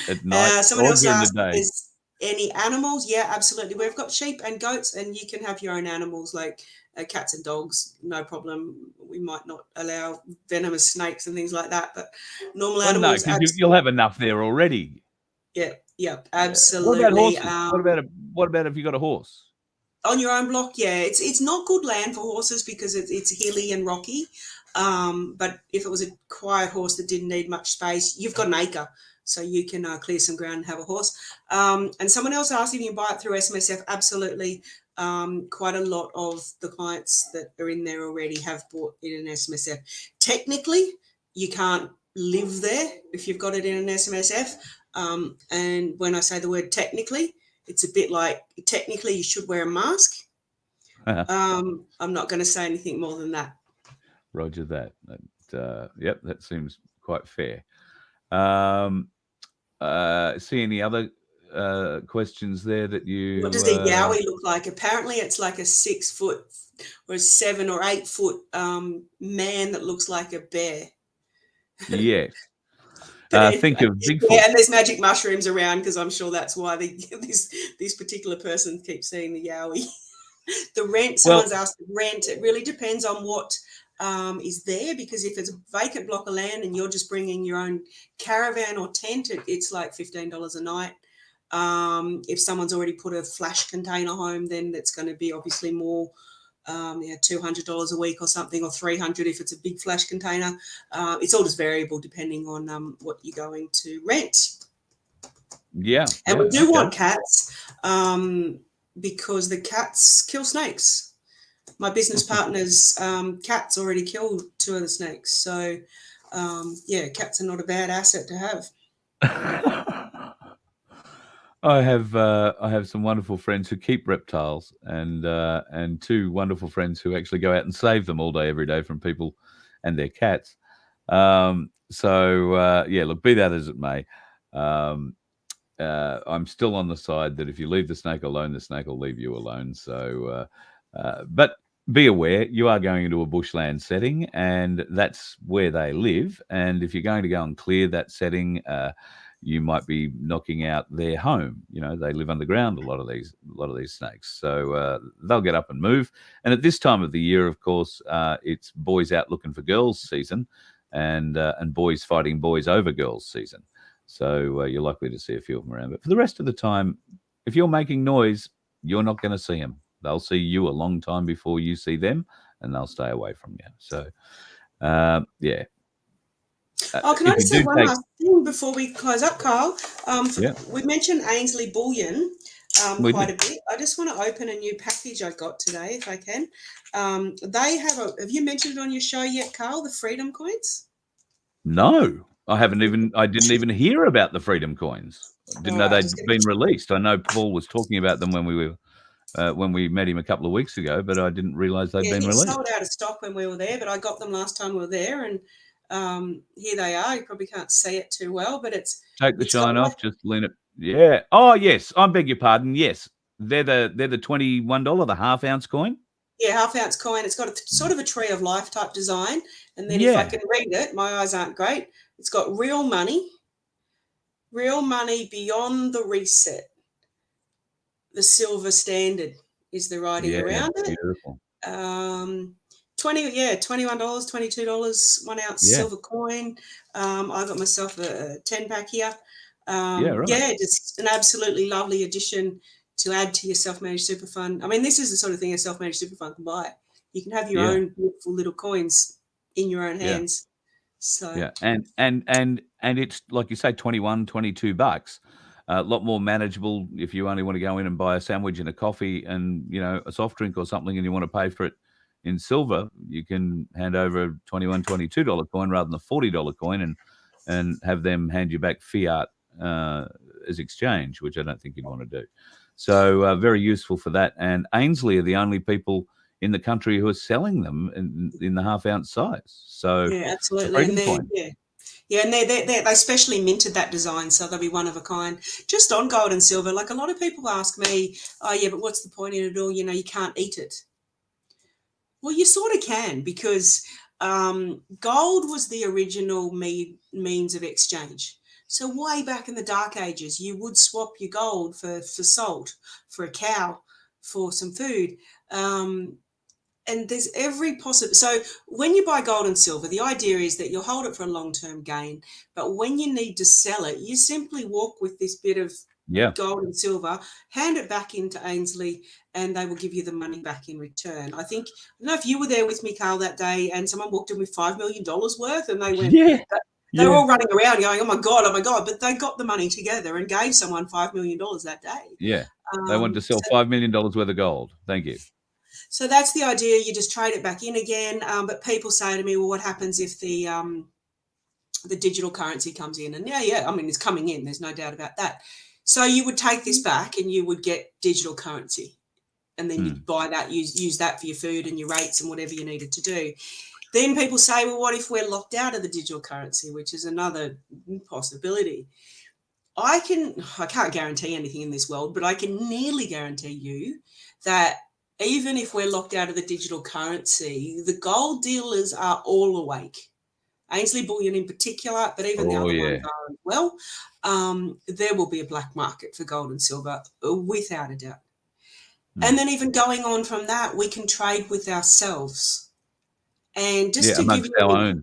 S1: at night
S2: Someone
S1: or
S2: else
S1: during the
S2: asked,
S1: day.
S2: is any animals? Yeah, absolutely. We've got sheep and goats, and you can have your own animals like cats and dogs, no problem. We might not allow venomous snakes and things like that, but normal animals.
S1: No, because you'll have enough there already.
S2: Yeah, absolutely.
S1: What about horses? What about if you got a horse?
S2: On your own block, yeah, it's not good land for horses because it's hilly and rocky. But if it was a quiet horse that didn't need much space, you've got an acre, so you can clear some ground and have a horse. And someone else asked if you can buy it through SMSF. Absolutely. Quite a lot of the clients that are in there already have bought it in SMSF. Technically, you can't live there if you've got it in an SMSF. And when I say the word technically, it's a bit like technically you should wear a mask. I'm not going to say anything more than that.
S1: Roger that. Yep, that seems quite fair. See any other questions there that you...
S2: What does a yowie look like? Apparently it's like a 6 foot or a 7 or 8 foot man that looks like a bear.
S1: Yes.
S2: Anyway,
S1: think of Bigfoot.
S2: Yeah, and there's magic mushrooms around, because I'm sure that's why this particular person keeps seeing the yowie. The rent, someone's asked the rent. It really depends on what is there, because if it's a vacant block of land and you're just bringing your own caravan or tent, it's like $15 a night. If someone's already put a flash container home, then that's going to be obviously more. $200 a week or something, or $300 if it's a big flash container. It's all just variable depending on what you're going to rent.
S1: Yeah.
S2: And we do want cats because the cats kill snakes. My business partner's cats already killed 2 of the snakes. So, cats are not a bad asset to have.
S1: I have some wonderful friends who keep reptiles, and 2 wonderful friends who actually go out and save them all day, every day, from people and their cats. Look, be that as it may, I'm still on the side that if you leave the snake alone, the snake will leave you alone. So, but be aware, you are going into a bushland setting, and that's where they live. And if you're going to go and clear that setting, you might be knocking out their home. They live underground, a lot of these snakes. So they'll get up and move. And at this time of the year, of course, it's boys out looking for girls season, and boys fighting boys over girls season. So you're likely to see a few of them around. But for the rest of the time, if you're making noise, you're not going to see them. They'll see you a long time before you see them, and they'll stay away from you. So, yeah.
S2: Can I just say one last thing before we close up, Carl? We mentioned Ainslie Bullion quite a bit. I just want to open a new package I got today, if I can. They have you mentioned it on your show yet, Carl, the Freedom Coins?
S1: No, I didn't even hear about the Freedom Coins. I didn't know they'd been released. I know Paul was talking about them when we met him a couple of weeks ago, but I didn't realise they'd been released.
S2: Sold out of stock when we were there, but I got them last time we were there, and here they are. You probably can't see it too well, but
S1: take the shine off, just lean it. Yeah. Oh yes, I beg your pardon. Yes, they're the $21, the half-ounce coin.
S2: Yeah, half-ounce coin. It's got a sort of a tree of life type design, and then if I can read it, my eyes aren't great. It's got real money beyond the reset, the silver standard. is the writing
S1: Yeah,
S2: around it.
S1: beautiful.
S2: $21, $22, 1 ounce
S1: Yeah,
S2: silver coin. I got myself a 10-pack here.
S1: yeah, right.
S2: Yeah, it's an absolutely lovely addition to add to your self-managed super fund. I mean, this is the sort of thing a self-managed super fund can buy. You can have your
S1: Yeah,
S2: own beautiful little coins in your own
S1: yeah,
S2: hands. So
S1: yeah. And it's like you say, 21, $22. A lot more manageable if you only want to go in and buy a sandwich and a coffee and, you know, a soft drink or something, and you want to pay for it in silver. You can hand over a $21, $22 coin rather than a $40 coin, and have them hand you back fiat as exchange, which I don't think you'd want to do. So very useful for that. And Ainslie are the only people in the country who are selling them in the half-ounce size. So
S2: yeah,
S1: it's a
S2: absolutely.
S1: freedom
S2: And they're,
S1: coin.
S2: yeah, and they specially minted that design, so they'll be one of a kind. Just on gold and silver, like a lot of people ask me, oh yeah, but what's the point in it all? You know, you can't eat it. Well, you sort of can, because gold was the original means of exchange. So way back in the Dark Ages, you would swap your gold for salt, for a cow, for some food. And there's every possible. So when you buy gold and silver, the idea is that you'll hold it for a long-term gain. But when you need to sell it, you simply walk with this bit of
S1: Yeah.
S2: gold and silver, hand it back into Ainslie, and they will give you the money back in return. I don't know if you were there with me, Carl, that day, and someone walked in with $5 million worth, and they went,
S1: Yeah.
S2: they were
S1: Yeah.
S2: all running around going, oh my God, but they got the money together and gave someone $5 million that day.
S1: Yeah. They wanted to sell $5 million worth of gold. Thank you.
S2: So that's the idea. You just trade it back in again. But people say to me, well, what happens if the digital currency comes in? And yeah, I mean, it's coming in. There's no doubt about that. So you would take this back and you would get digital currency. And then you'd buy that, use that for your food and your rates and whatever you needed to do. Then people say, well, what if we're locked out of the digital currency, which is another possibility. I can't guarantee anything in this world, but I can nearly guarantee you that even if we're locked out of the digital currency, the gold dealers are all awake. Ainslie Bullion in particular, but even the other ones are as well. There will be a black market for gold and silver, without a doubt. And then even going on from that, we can trade with ourselves. And just to give
S1: amongst
S2: you
S1: our own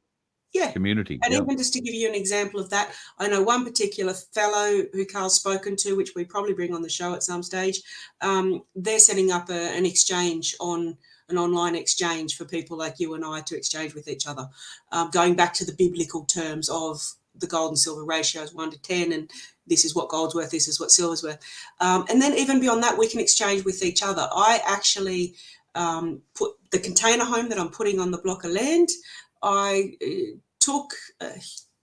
S2: yeah,
S1: community.
S2: and
S1: Yeah.
S2: even just to give you an example of that, I know one particular fellow who Carl's spoken to, which we probably bring on the show at some stage. They're setting up an exchange on an online exchange for people like you and I to exchange with each other, going back to the biblical terms of the gold and silver ratios 1 to 10, and this is what gold's worth, this is what silver's worth. And then even beyond that, we can exchange with each other. I actually put the container home that I'm putting on the block of land. I took a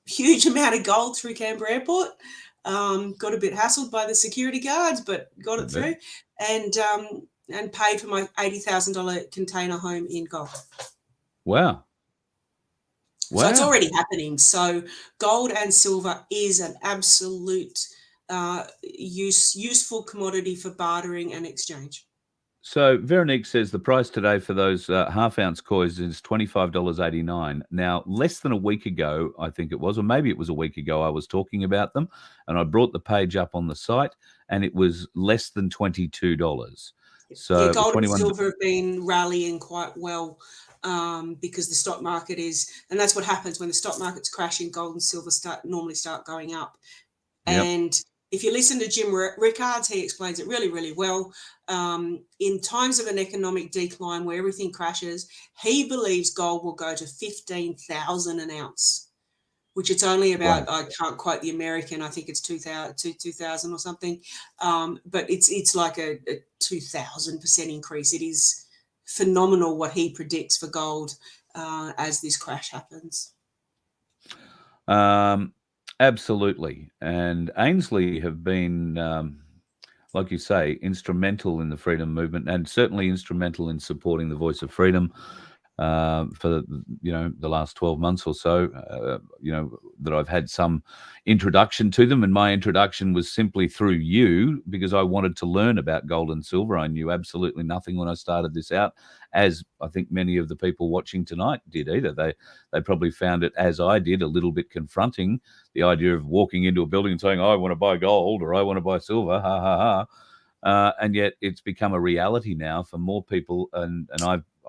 S2: huge amount of gold through Canberra Airport, got a bit hassled by the security guards, but got it through, and paid for my $80,000 container home in gold.
S1: Wow.
S2: So it's already happening. So gold and silver is an absolute useful commodity for bartering and exchange.
S1: So Veronique says the price today for those half-ounce coins is $25.89. Now, less than a week ago, I think it was, or maybe it was a week ago, I was talking about them, and I brought the page up on the site, and it was less than $22. So
S2: gold and silver have been rallying quite well because the stock market is, and that's what happens when the stock market's crashing. Gold and silver normally start going up, and if you listen to Jim Rickards, he explains it really, really well. In times of an economic decline where everything crashes, he believes gold will go to 15,000 an ounce, which it's only about, I can't quote the American, I think it's 2,000 or something, but it's like a 2,000% increase. It is phenomenal what he predicts for gold as this crash happens.
S1: Absolutely. And Ainslie have been, like you say, instrumental in the freedom movement, and certainly instrumental in supporting the voice of freedom for the last 12 months or so, that I've had some introduction to them. And my introduction was simply through you, because I wanted to learn about gold and silver. I knew absolutely nothing when I started this out, as I think many of the people watching tonight did either. They probably found it, as I did, a little bit confronting, the idea of walking into a building and saying, I want to buy gold or I want to buy silver, ha, ha, and yet it's become a reality now for more people. And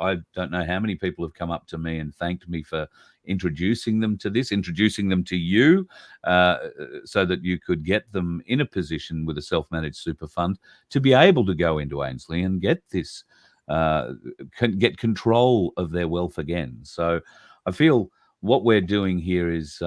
S1: I don't know how many people have come up to me and thanked me for introducing them to this, introducing them to you, so that you could get them in a position with a self-managed super fund to be able to go into Ainslie and get this, get control of their wealth again. So I feel what we're doing here is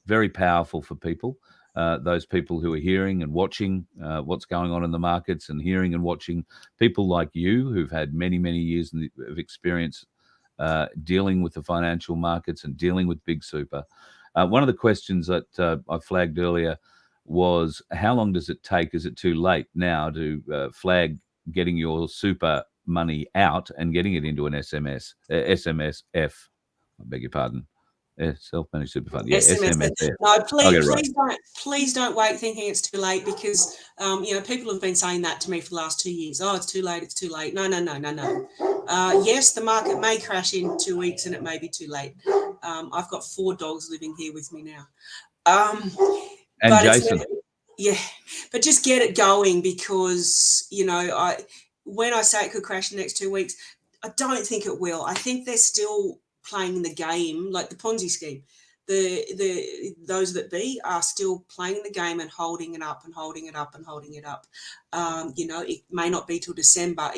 S1: very powerful for people. Those people who are hearing and watching what's going on in the markets, and hearing and watching people like you who've had many, many years of experience dealing with the financial markets and dealing with big super. One of the questions that I flagged earlier was, how long does it take? Is it too late now to flag getting your super money out and getting it into an SMSF? I beg your pardon. Self-managed super fund. Yeah, SMSF.
S2: No, please don't wait thinking it's too late, because people have been saying that to me for the last 2 years. Oh, it's too late. It's too late. No. Yes, the market may crash in 2 weeks, and it may be too late. I've got 4 dogs living here with me now.
S1: And Jason.
S2: But just get it going, because when I say it could crash in the next 2 weeks, I don't think it will. I think they're still playing the game, like the Ponzi scheme. Those that be are still playing the game and holding it up and holding it up and holding it up. It may not be till December.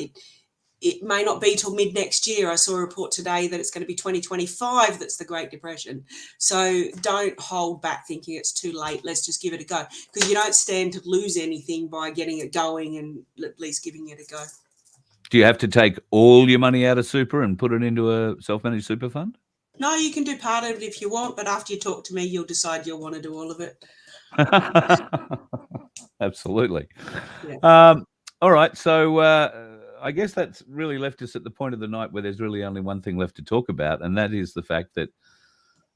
S2: It may not be till mid next year. I saw a report today that it's going to be 2025 that's the Great Depression. So don't hold back thinking it's too late. Let's just give it a go, because you don't stand to lose anything by getting it going and at least giving it a go.
S1: Do you have to take all your money out of super and put it into a self-managed super fund?
S2: No, you can do part of it if you want, but after you talk to me, you'll decide you'll want to do all of it.
S1: Absolutely. Yeah. All right. So I guess that's really left us at the point of the night where there's really only one thing left to talk about, and that is the fact that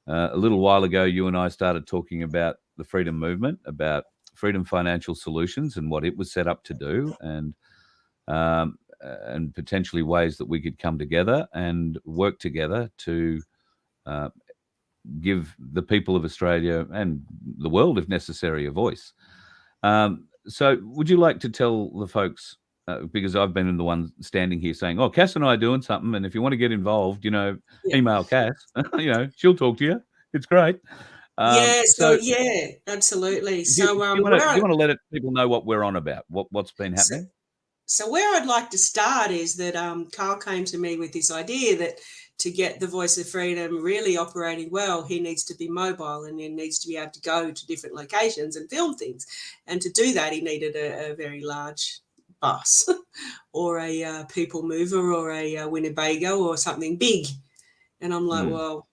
S1: a little while ago, you and I started talking about the freedom movement, about Freedom Financial Solutions and what it was set up to do, and potentially ways that we could come together and work together to give the people of Australia and the world, if necessary, a voice. So would you like to tell the folks, because I've been the one standing here saying, oh, Cass and I are doing something, and if you want to get involved, email Cass, she'll talk to you. It's great.
S2: Absolutely.
S1: Do you want to let people know what we're on about, what's been happening?
S2: So where I'd like to start is that Carl came to me with this idea that to get the Voice of Freedom really operating well, he needs to be mobile, and he needs to be able to go to different locations and film things. And to do that, he needed a very large bus or a people mover or a Winnebago or something big. And I'm like, well,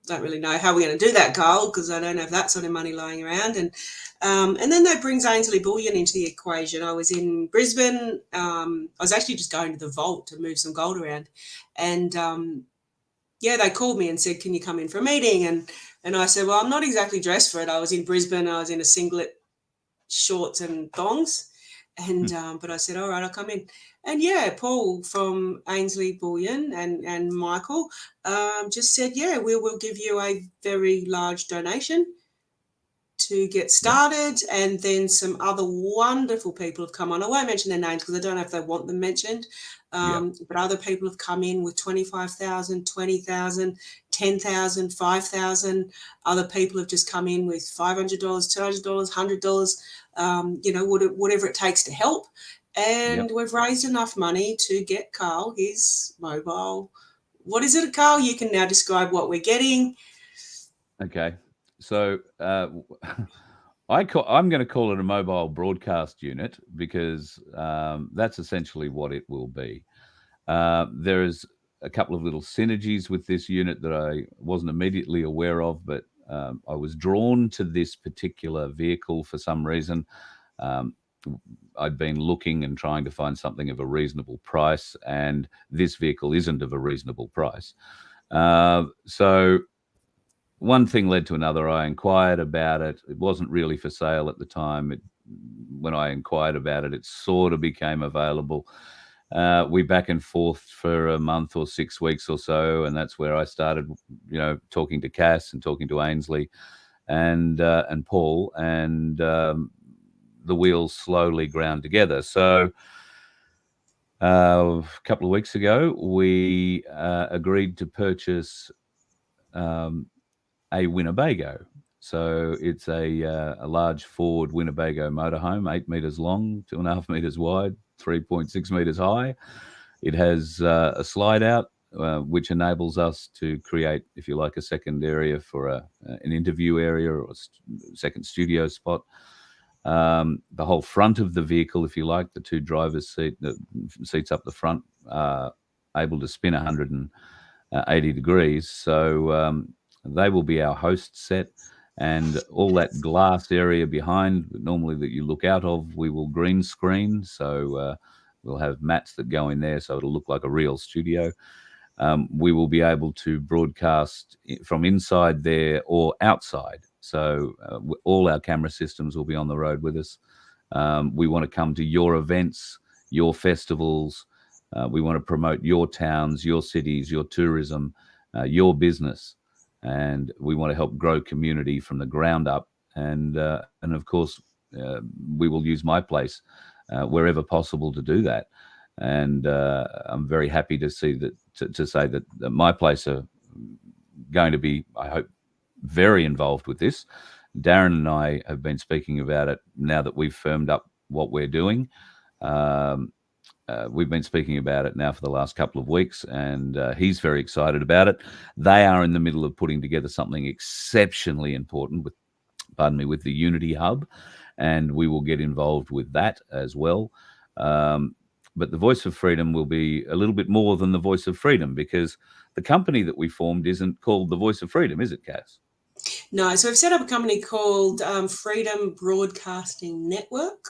S2: don't really know how we're going to do that, Carl, because I don't have that sort of money lying around. And then that brings Ainslie Bullion into the equation. I was in Brisbane. I was actually just going to the vault to move some gold around. And, they called me and said, can you come in for a meeting? And I said, well, I'm not exactly dressed for it. I was in Brisbane. I was in a singlet, shorts and thongs. And but I said, all right, I'll come in. And Paul from Ainslie Bullion and Michael just said, we will give you a very large donation to get started. And then some other wonderful people have come on. I won't mention their names because I don't know if they want them mentioned. But other people have come in with 25,000, 20,000, 10,000, 5,000. Other people have just come in with $500, $200, $100, whatever it takes to help. And we've raised enough money to get Carl his mobile. What is it, Carl? You can now describe what we're getting.
S1: Okay. So I'm going to call it a mobile broadcast unit, because that's essentially what it will be. There is a couple of little synergies with this unit that I wasn't immediately aware of, but I was drawn to this particular vehicle for some reason. I'd been looking and trying to find something of a reasonable price, and this vehicle isn't of a reasonable price. So one thing led to another. I inquired about it. It wasn't really for sale at the time. When I inquired about it, it sort of became available. We back and forth for a month or 6 weeks or so, and that's where I started, talking to Cass and talking to Ainslie and Paul, and the wheels slowly ground together. So a couple of weeks ago, we agreed to purchase a Winnebago. So it's a large Ford Winnebago motorhome, 8 meters long, 2.5 meters wide, 3.6 meters high. It has a slide out, which enables us to create, if you like, a second area for an interview area or a second studio spot. The whole front of the vehicle, if you like, the two driver's seats up the front, able to spin 180 degrees. So they will be our host set, and all that glass area behind, normally that you look out of, we will green screen. So we'll have mats that go in there, so it'll look like a real studio. We will be able to broadcast from inside there or outside. So all our camera systems will be on the road with us. We want to come to your events, your festivals. We want to promote your towns, your cities, your tourism, your business. And we want to help grow community from the ground up. And of course, we will use my place wherever possible to do that. And I'm very happy to see that, to say that my place are going to be, I hope, very involved with this. Darren and I have been speaking about it now that we've firmed up what we're doing. We've been speaking about it now for the last couple of weeks, and he's very excited about it. They are in the middle of putting together something exceptionally important with, with the Unity Hub, and we will get involved with that as well. But the Voice of Freedom will be a little bit more than the Voice of Freedom, because the company that we formed isn't called the Voice of Freedom, is it, Cass?
S2: No, so we've set up a company called Freedom Broadcasting Network,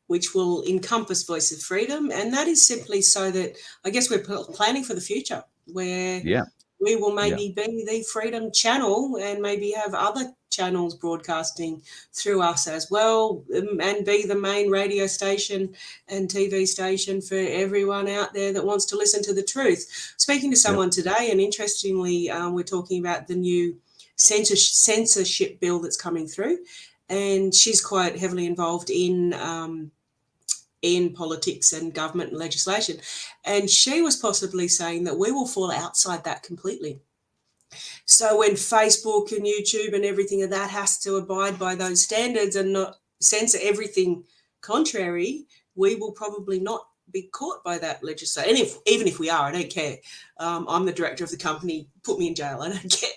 S2: which will encompass Voice of Freedom. And that is simply so that, I guess, we're planning for the future, where we will maybe be the Freedom channel and maybe have other channels broadcasting through us as well, and be the main radio station and TV station for everyone out there that wants to listen to the truth. Speaking to someone today, and interestingly, we're talking about the new censorship bill that's coming through, and she's quite heavily involved in politics and government and legislation. And she was possibly saying that we will fall outside that completely. So when Facebook and YouTube and everything of that has to abide by those standards and not censor everything contrary, we will probably not be caught by that legislation. And even if we are, I don't care. I'm the director of the company. Put me in jail. I don't care.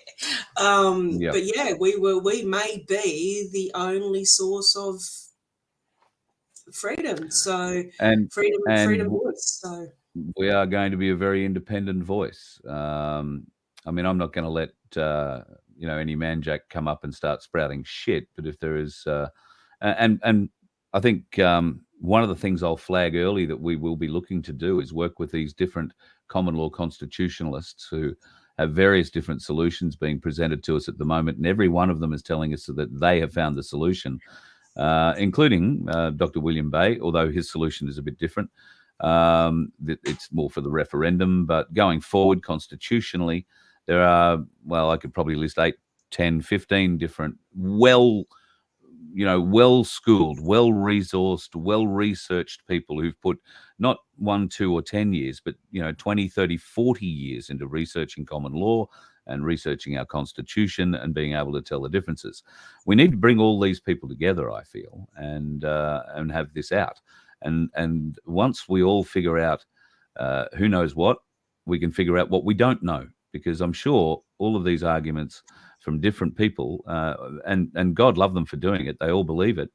S2: But yeah, we may be the only source of freedom. So freedom voice. So
S1: we are going to be a very independent voice. I mean, I'm not going to let any manjack come up and start sprouting shit. But if there is, and I think one of the things I'll flag early that we will be looking to do is work with these different common law constitutionalists who have various different solutions being presented to us at the moment, and every one of them is telling us that they have found the solution, including Dr. William Bay, although his solution is a bit different. It's more for the referendum, but going forward constitutionally, there are, well, I could probably list 8, 10, 15 different well-schooled, well-resourced, well-researched people who've put not 1, 2, or 10 years, but 20, 30, 40 years into researching common law and researching our constitution and being able to tell the differences. We need to bring all these people together, I feel, and have this out. And once we all figure out who knows what, we can figure out what we don't know, because I'm sure all of these arguments from different people, and God love them for doing it, they all believe it,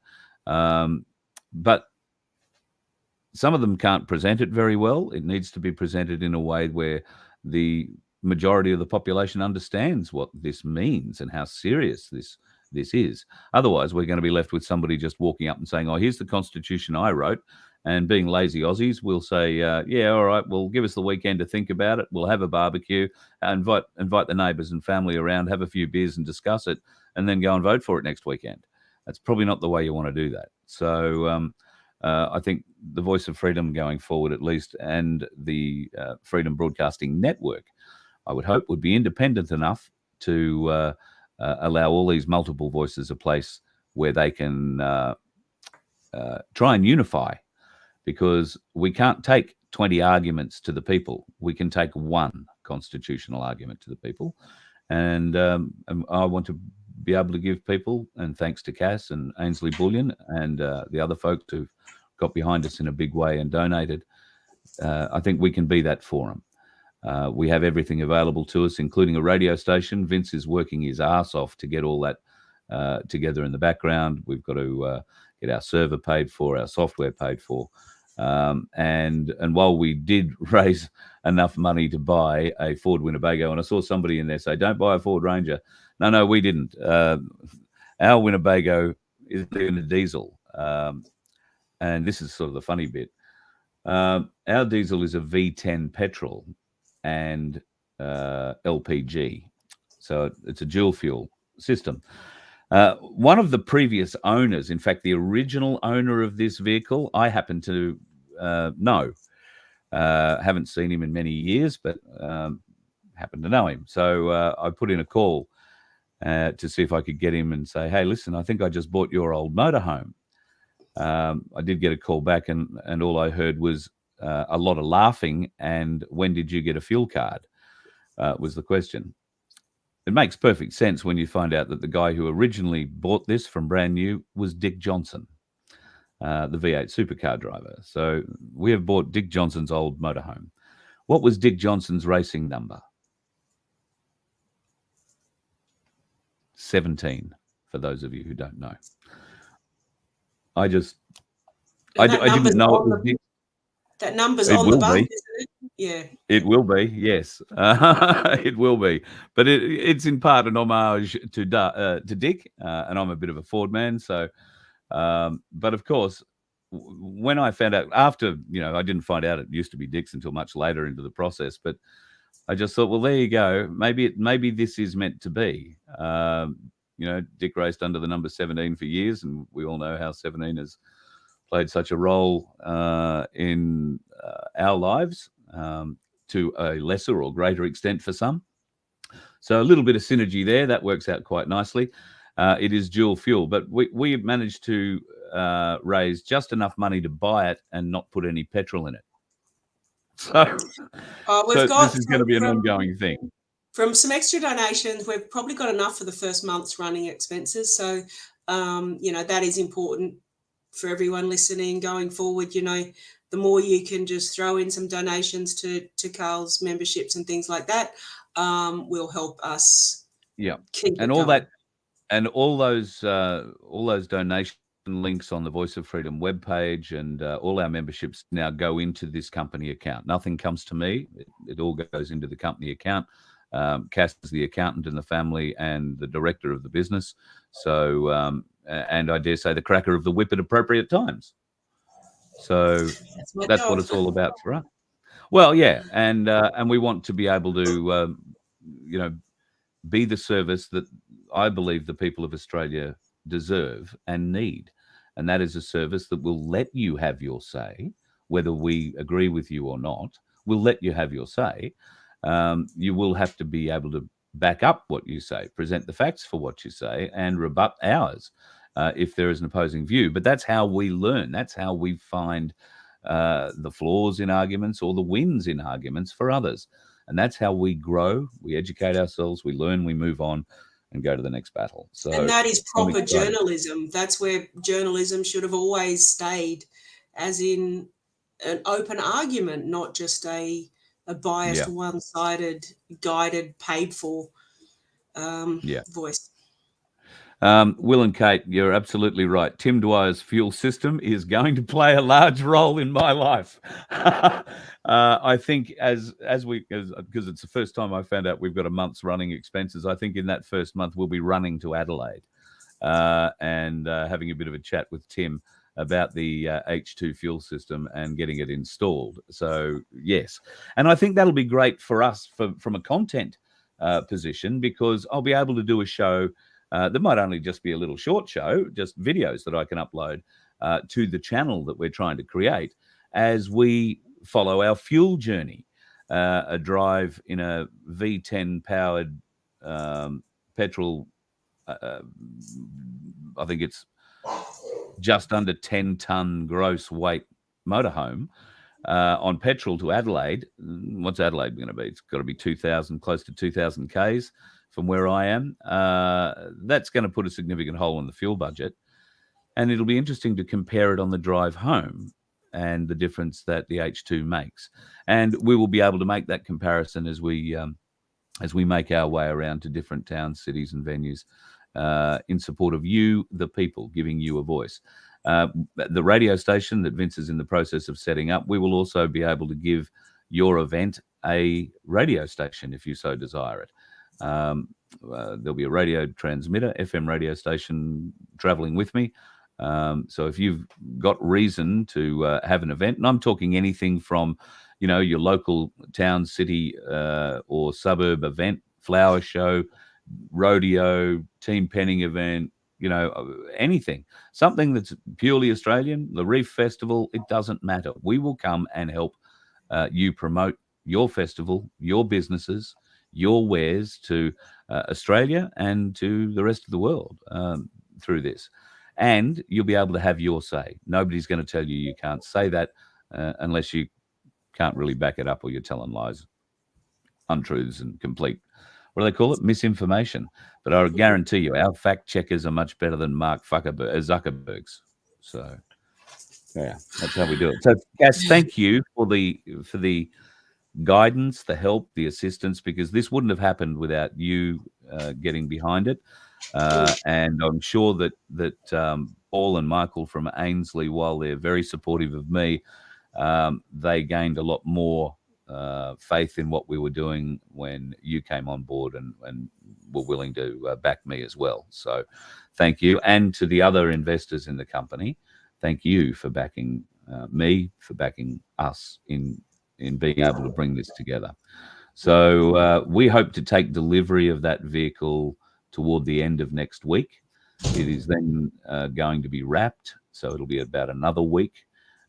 S1: but some of them can't present it very well. It needs to be presented in a way where the majority of the population understands what this means and how serious this is. Otherwise, we're going to be left with somebody just walking up and saying, oh, here's the Constitution I wrote. And being lazy Aussies, we'll say, yeah, all right, well, give us the weekend to think about it. We'll have a barbecue, invite the neighbours and family around, have a few beers and discuss it, and then go and vote for it next weekend. That's probably not the way you want to do that. So I think the Voice of Freedom going forward, at least, and the Freedom Broadcasting Network, I would hope, would be independent enough to allow all these multiple voices a place where they can try and unify, because we can't take 20 arguments to the people. We can take one constitutional argument to the people. And I want to be able to give people, and thanks to Cass and Ainslie Bullion and the other folks who've got behind us in a big way and donated, I think we can be that forum. We have everything available to us, including a radio station. Vince is working his ass off to get all that together in the background. We've got to get our server paid for, our software paid for. And while we did raise enough money to buy a Ford Winnebago, and I saw somebody in there say, don't buy a Ford Ranger. No, we didn't. Our Winnebago is even a diesel. And this is sort of the funny bit. Our diesel is a V10 petrol and LPG. So it's a dual fuel system. One of the previous owners, in fact, the original owner of this vehicle, I happen to know. Haven't seen him in many years, but happen to know him. So I put in a call to see if I could get him and say, hey, listen, I think I just bought your old motorhome. I did get a call back, and all I heard was a lot of laughing. And when did you get a fuel card? Was the question. It makes perfect sense when you find out that the guy who originally bought this from brand new was Dick Johnson, the V8 supercar driver. So we have bought Dick Johnson's old motorhome. What was Dick Johnson's racing number? 17, for those of you who don't know. I didn't know it was Dick.
S2: That number's on the bus, isn't it? Yeah. It
S1: will be, yes. It will be. But it's in part an homage to Dick, and I'm a bit of a Ford man. So, but of course, when I found out, after, I didn't find out it used to be Dick's until much later into the process, but I just thought, well, there you go. Maybe this is meant to be. Dick raced under the number 17 for years, and we all know how 17 has played such a role in our lives, to a lesser or greater extent for some. So a little bit of synergy there. That works out quite nicely. It is dual fuel, but we managed to raise just enough money to buy it and not put any petrol in it. So, this is going to be an ongoing thing.
S2: From some extra donations, we've probably got enough for the first month's running expenses. So, that is important for everyone listening going forward. The more you can just throw in some donations to Carl's memberships and things like that, will help us.
S1: Yeah, and all going. That, and all those donation links on the Voice of Freedom webpage, and all our memberships now go into this company account. Nothing comes to me; it all goes into the company account. Cass is the accountant in the family and the director of the business. So, and I dare say the cracker of the whip at appropriate times. So that's what it's all about for us. Well, yeah, and we want to be able to, be the service that I believe the people of Australia deserve and need, and that is a service that will let you have your say, whether we agree with you or not. We'll let you have your say. You will have to be able to back up what you say, present the facts for what you say, and rebut ours if there is an opposing view. But that's how we learn. That's how we find the flaws in arguments or the wins in arguments for others. And that's how we grow. We educate ourselves, we learn, we move on and go to the next battle. So,
S2: and that is proper journalism. That's where journalism should have always stayed, as in an open argument, not just a biased, one-sided, guided, paid-for voice.
S1: Will and Kate, you're absolutely right. Tim Dwyer's fuel system is going to play a large role in my life. I think because it's the first time I found out we've got a month's running expenses, I think in that first month we'll be running to Adelaide and having a bit of a chat with Tim about the H2 fuel system and getting it installed. So, yes. And I think that'll be great for us from a content position, because I'll be able to do a show that might only just be a little short show, just videos that I can upload to the channel that we're trying to create as we follow our fuel journey, a drive in a V10 powered petrol. I think it's just under 10-ton gross weight motorhome on petrol to Adelaide. What's Adelaide going to be? It's got to be 2,000, close to 2,000 Ks from where I am. That's going to put a significant hole in the fuel budget. And it'll be interesting to compare it on the drive home and the difference that the H2 makes. And we will be able to make that comparison as we make our way around to different towns, cities and venues in support of you, the people, giving you a voice. The radio station that Vince is in the process of setting up, we will also be able to give your event a radio station if you so desire it. There'll be a radio transmitter, FM radio station traveling with me. So if you've got reason to have an event, and I'm talking anything from, your local town, city, or suburb event, flower show, rodeo, team penning event, anything, something that's purely Australian, the Reef Festival, it doesn't matter. We will come and help you promote your festival, your businesses, your wares to Australia and to the rest of the world through this. And you'll be able to have your say. Nobody's going to tell you can't say that unless you can't really back it up or you're telling lies, untruths, and complete, what do they call it? Misinformation. But I guarantee you, our fact checkers are much better than Mark Zuckerberg's. So, yeah, that's how we do it. So, Cass, thank you for the guidance, the help, the assistance, because this wouldn't have happened without you getting behind it. And I'm sure that Paul and Michael from Ainslie, while they're very supportive of me, they gained a lot more faith in what we were doing when you came on board and were willing to back me as well. So thank you. And to the other investors in the company, thank you for backing me, for backing us in being able to bring this together. So we hope to take delivery of that vehicle toward the end of next week. It is then going to be wrapped, so it'll be about another week.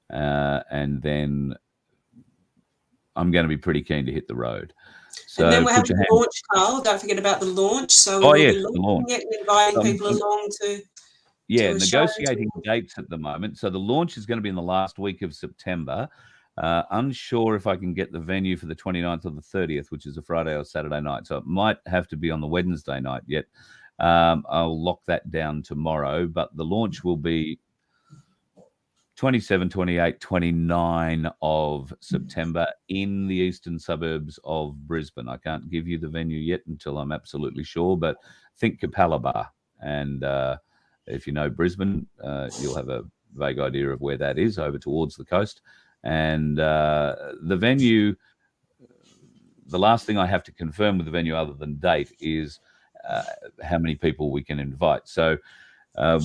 S1: And then I'm going to be pretty keen to hit the road. So
S2: and then we're having the launch, Carl. Don't forget about the launch. So
S1: we'll
S2: be
S1: the launch.
S2: Inviting people along to
S1: negotiating dates at the moment. So the launch is going to be in the last week of September. Unsure if I can get the venue for the 29th or the 30th, which is a Friday or Saturday night. So it might have to be on the Wednesday night yet. I'll lock that down tomorrow. But the launch will be 27, 28, 29 of September in the eastern suburbs of Brisbane. I can't give you the venue yet until I'm absolutely sure, but think Capalaba. And if you know Brisbane, you'll have a vague idea of where that is, over towards the coast. And the venue, the last thing I have to confirm with the venue other than date is how many people we can invite. So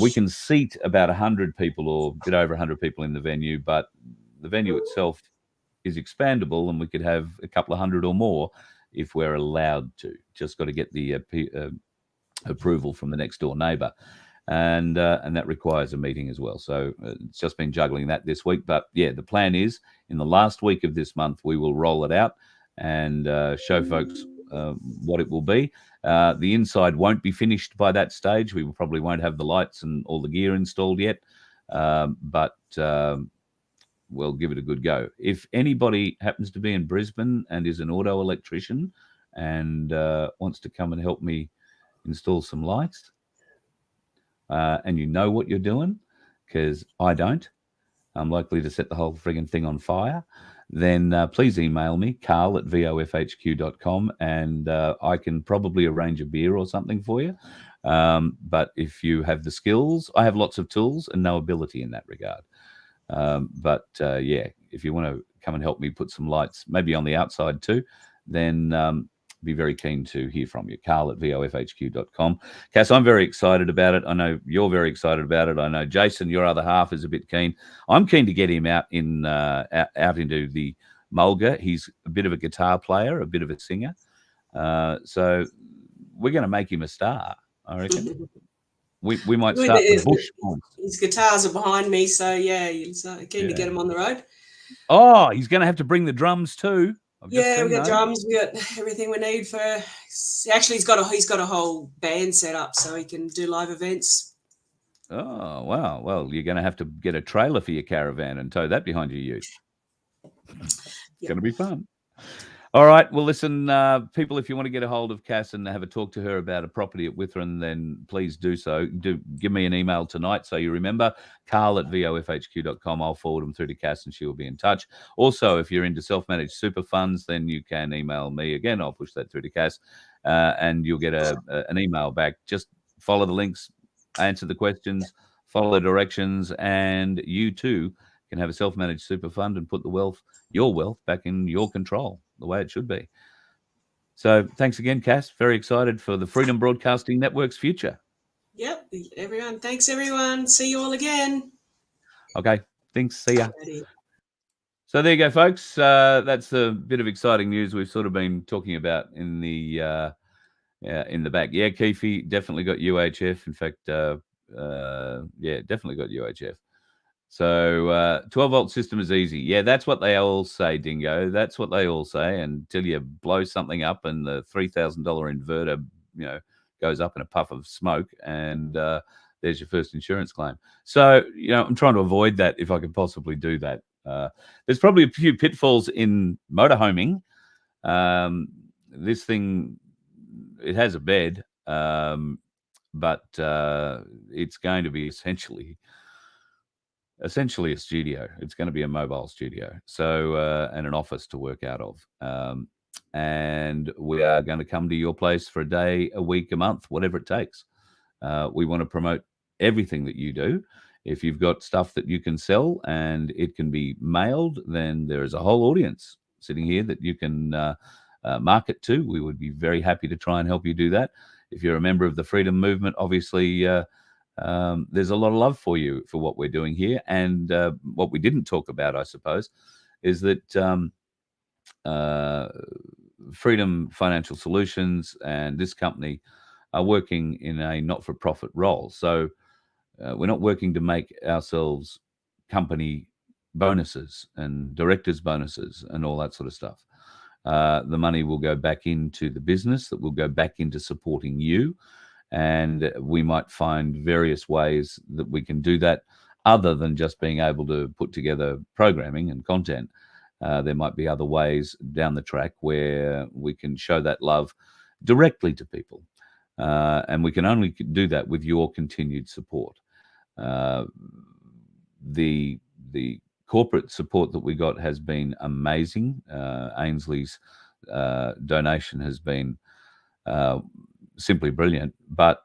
S1: we can seat about 100 people or a bit over 100 people in the venue, but the venue itself is expandable and we could have a couple of hundred or more if we're allowed to. Just got to get the approval from the next door neighbour. And that requires a meeting as well. So it's just been juggling that this week. But, yeah, the plan is in the last week of this month, we will roll it out and show folks what it will be. The inside won't be finished by that stage. We probably won't have the lights and all the gear installed yet. But we'll give it a good go. If anybody happens to be in Brisbane and is an auto electrician and wants to come and help me install some lights, and you know what you're doing, because I don't, I'm likely to set the whole frigging thing on fire, then please email me, carl@vofhq.com, and I can probably arrange a beer or something for you. But if you have the skills, I have lots of tools and no ability in that regard. Yeah, if you want to come and help me put some lights, maybe on the outside too, then be very keen to hear from you. carl@vofhq.com. Cass, I'm very excited about it. I know you're very excited about it. I know Jason, your other half, is a bit keen. I'm keen to get him out into the mulga. He's a bit of a guitar player, a bit of a singer. So we're going to make him a star, I reckon. We might start the bush.
S2: His guitars are behind me, so yeah, he's keen to get him on the road.
S1: Oh, he's going to have to bring the drums too.
S2: We got drums, we got everything we need for. Actually, he's got a whole band set up, so he can do live events
S1: Oh, wow. Well, you're going to have to get a trailer for your caravan and tow that behind your ute. It's going to be fun. All right. Well, listen, people, if you want to get a hold of Cass and have a talk to her about a property at Witheren, then please do so. Do give me an email tonight so you remember, carl@vofhq.com. I'll forward them through to Cass and she will be in touch. Also, if you're into self-managed super funds, then you can email me. Again, I'll push that through to Cass and you'll get an email back. Just follow the links, answer the questions, follow the directions, and you too can have a self-managed super fund and put your wealth back in your control, the way it should be. So thanks again, Cass. Very excited for the Freedom Broadcasting Network's future.
S2: Yep, everyone. Thanks, everyone. See you all again.
S1: Okay, thanks. See ya. So there you go, folks. That's a bit of exciting news we've sort of been talking about in the back. Yeah, Keefe definitely got UHF. In fact, definitely got UHF. So 12-volt system is easy. Yeah, that's what they all say, Dingo. That's what they all say until you blow something up and the $3,000 inverter, goes up in a puff of smoke and there's your first insurance claim. So, I'm trying to avoid that if I could possibly do that. There's probably a few pitfalls in motorhoming. This thing, it has a bed, but it's going to be essentially a studio. It's going to be a mobile studio, so and an office to work out of. And we are going to come to your place for a day, a week, a month, whatever it takes. We want to promote everything that you do. If you've got stuff that you can sell and it can be mailed, then there is a whole audience sitting here that you can market to. We would be very happy to try and help you do that. If you're a member of the Freedom Movement, obviously there's a lot of love for you for what we're doing here. And what we didn't talk about, I suppose, is that Freedom Financial Solutions and this company are working in a not-for-profit role. So we're not working to make ourselves company bonuses and directors' bonuses and all that sort of stuff. The money will go back into the business, that will go back into supporting you. And we might find various ways that we can do that other than just being able to put together programming and content. There might be other ways down the track where we can show that love directly to people. And we can only do that with your continued support. The corporate support that we got has been amazing. Ainslie's donation has been simply brilliant, but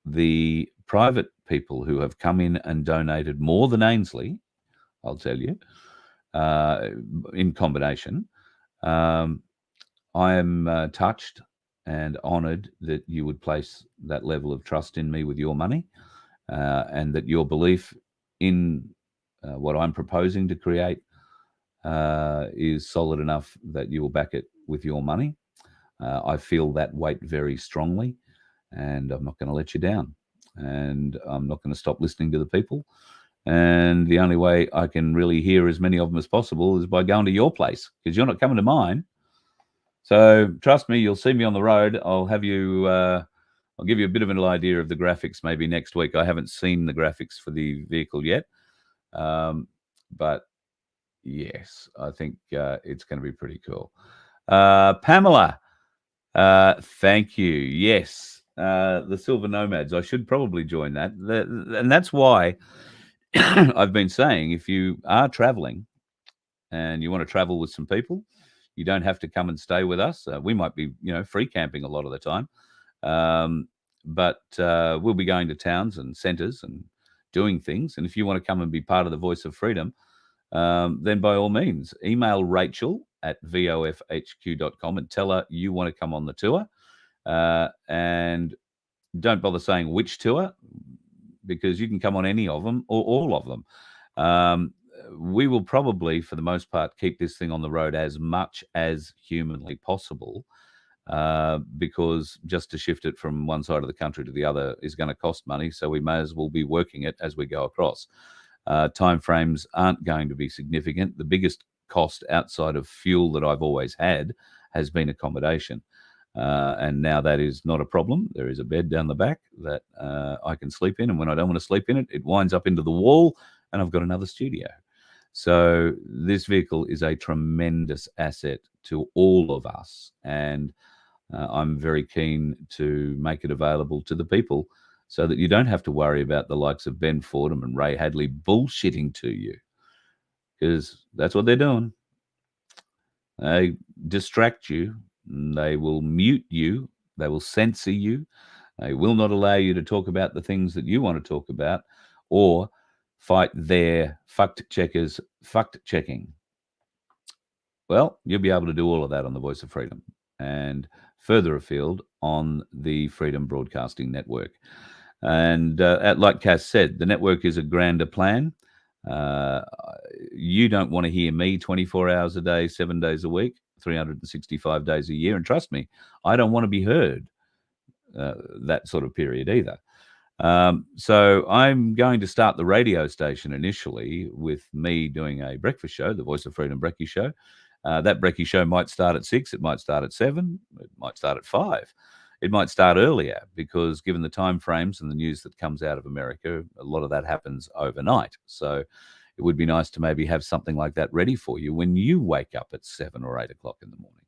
S1: the private people who have come in and donated more than Ainslie, I'll tell you, in combination, I am touched and honoured that you would place that level of trust in me with your money, and that your belief in what I'm proposing to create is solid enough that you will back it with your money. I feel that weight very strongly, and I'm not going to let you down. And I'm not going to stop listening to the people. And the only way I can really hear as many of them as possible is by going to your place, because you're not coming to mine. So trust me, you'll see me on the road. I'll have you. I'll give you a bit of an idea of the graphics maybe next week. I haven't seen the graphics for the vehicle yet, but yes, I think it's going to be pretty cool. Pamela. Thank you. Yes, the Silver Nomads. I should probably join that. And that's why I've been saying, if you are traveling and you want to travel with some people, you don't have to come and stay with us. We might be, free camping a lot of the time. But we'll be going to towns and centres and doing things. And if you want to come and be part of the Voice of Freedom, then by all means, email Rachel at vofhq.com and tell her you want to come on the tour. And don't bother saying which tour, because you can come on any of them or all of them. We will probably, for the most part, keep this thing on the road as much as humanly possible, because just to shift it from one side of the country to the other is going to cost money. So we may as well be working it as we go across. Timeframes aren't going to be significant. The biggest cost outside of fuel that I've always had has been accommodation. And now that is not a problem. There is a bed down the back that I can sleep in. And when I don't want to sleep in it, it winds up into the wall and I've got another studio. So this vehicle is a tremendous asset to all of us. And I'm very keen to make it available to the people so that you don't have to worry about the likes of Ben Fordham and Ray Hadley bullshitting to you, because that's what they're doing. They distract you. They will mute you. They will censor you. They will not allow you to talk about the things that you want to talk about or fight their fucked checkers fucked checking. Well, you'll be able to do all of that on the Voice of Freedom and further afield on the Freedom Broadcasting Network. And like Cass said, the network is a grander plan. You don't want to hear me 24 hours a day, 7 days a week, 365 days a year. And trust me, I don't want to be heard that sort of period either. So I'm going to start the radio station initially with me doing a breakfast show, the Voice of Freedom Brekkie Show. That Brekkie Show might start at 6, it might start at 7, it might start at 5. It might start earlier because given the time frames and the news that comes out of America, a lot of that happens overnight. So it would be nice to maybe have something like that ready for you when you wake up at 7 or 8 o'clock in the morning.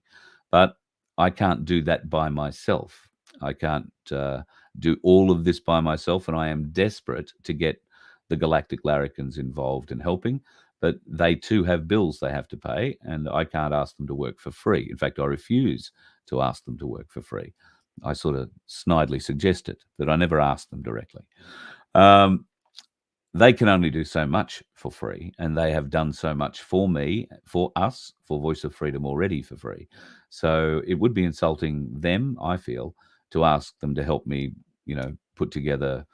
S1: But I can't do that by myself. I can't do all of this by myself, and I am desperate to get the Galactic Larrikins involved in helping. But they too have bills they have to pay, and I can't ask them to work for free. In fact, I refuse to ask them to work for free. I sort of snidely suggest it, but I never ask them directly. They can only do so much for free, and they have done so much for me, for us, for Voice of Freedom already for free. So it would be insulting them, I feel, to ask them to help me, put together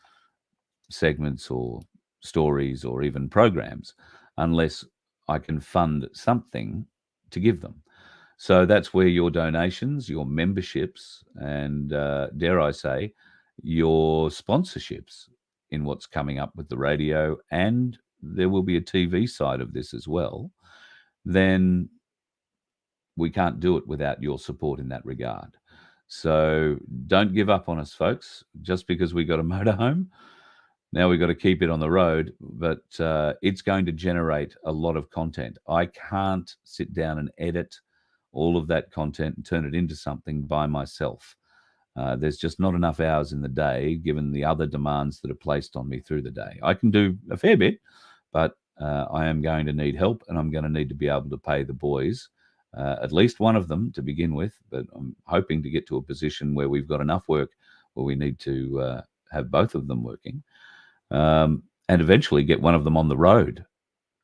S1: segments or stories or even programs unless I can fund something to give them. So that's where your donations, your memberships, and dare I say, your sponsorships in what's coming up with the radio, and there will be a TV side of this as well, then we can't do it without your support in that regard. So don't give up on us, folks, just because we got a motorhome. Now we've got to keep it on the road, but it's going to generate a lot of content. I can't sit down and edit all of that content and turn it into something by myself. There's just not enough hours in the day, given the other demands that are placed on me through the day. I can do a fair bit, but I am going to need help, and I'm going to need to be able to pay the boys, at least one of them to begin with. But I'm hoping to get to a position where we've got enough work where we need to have both of them working, and eventually get one of them on the road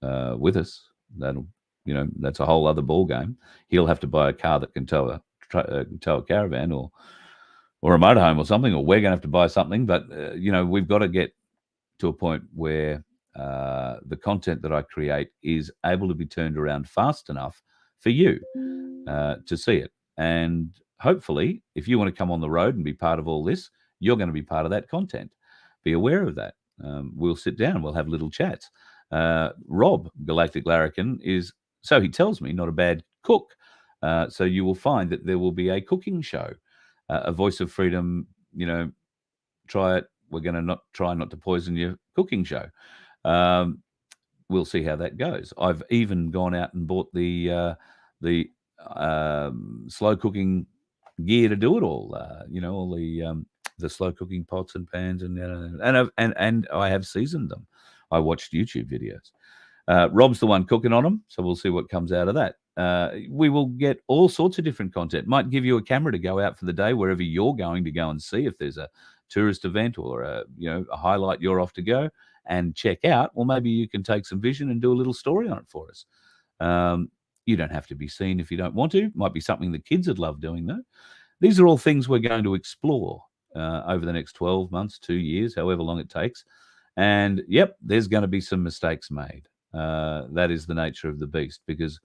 S1: with us. That's a whole other ball game. He'll have to buy a car that can tow a caravan or a motorhome or something, or we're going to have to buy something. But, we've got to get to a point where the content that I create is able to be turned around fast enough for you to see it. And hopefully, if you want to come on the road and be part of all this, you're going to be part of that content. Be aware of that. We'll sit down. We'll have little chats. Rob, Galactic Larrikin, is, so he tells me, not a bad cook. So you will find that there will be a cooking show. A Voice of Freedom, try it. We're going to try not to poison your cooking show. We'll see how that goes. I've even gone out and bought the slow cooking gear to do it all. All the slow cooking pots and pans, and I have seasoned them. I watched YouTube videos. Rob's the one cooking on them, so we'll see what comes out of that. We will get all sorts of different content. Might give you a camera to go out for the day wherever you're going to go and see if there's a tourist event or a highlight you're off to go and check out. Or maybe you can take some vision and do a little story on it for us. You don't have to be seen if you don't want to. Might be something the kids would love doing, though. These are all things we're going to explore over the next 12 months, 2 years, however long it takes. And, yep, there's going to be some mistakes made. That is the nature of the beast, because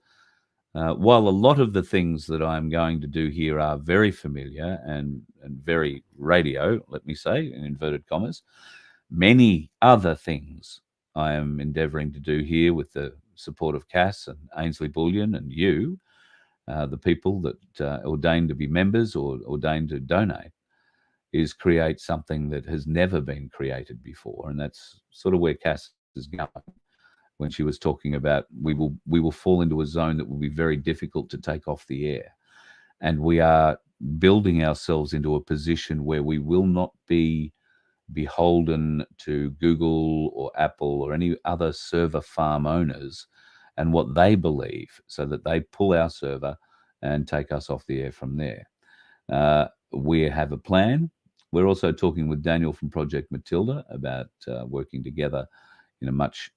S1: while a lot of the things that I'm going to do here are very familiar and very radio, let me say, in inverted commas, many other things I am endeavouring to do here with the support of Cass and Ainslie Bullion and you the people that ordain to be members or ordain to donate, is create something that has never been created before. And that's sort of where Cass is going when she was talking about we will fall into a zone that will be very difficult to take off the air. And we are building ourselves into a position where we will not be beholden to Google or Apple or any other server farm owners and what they believe, so that they pull our server and take us off the air from there. We have a plan. We're also talking with Daniel from Project Matilda about working together in a much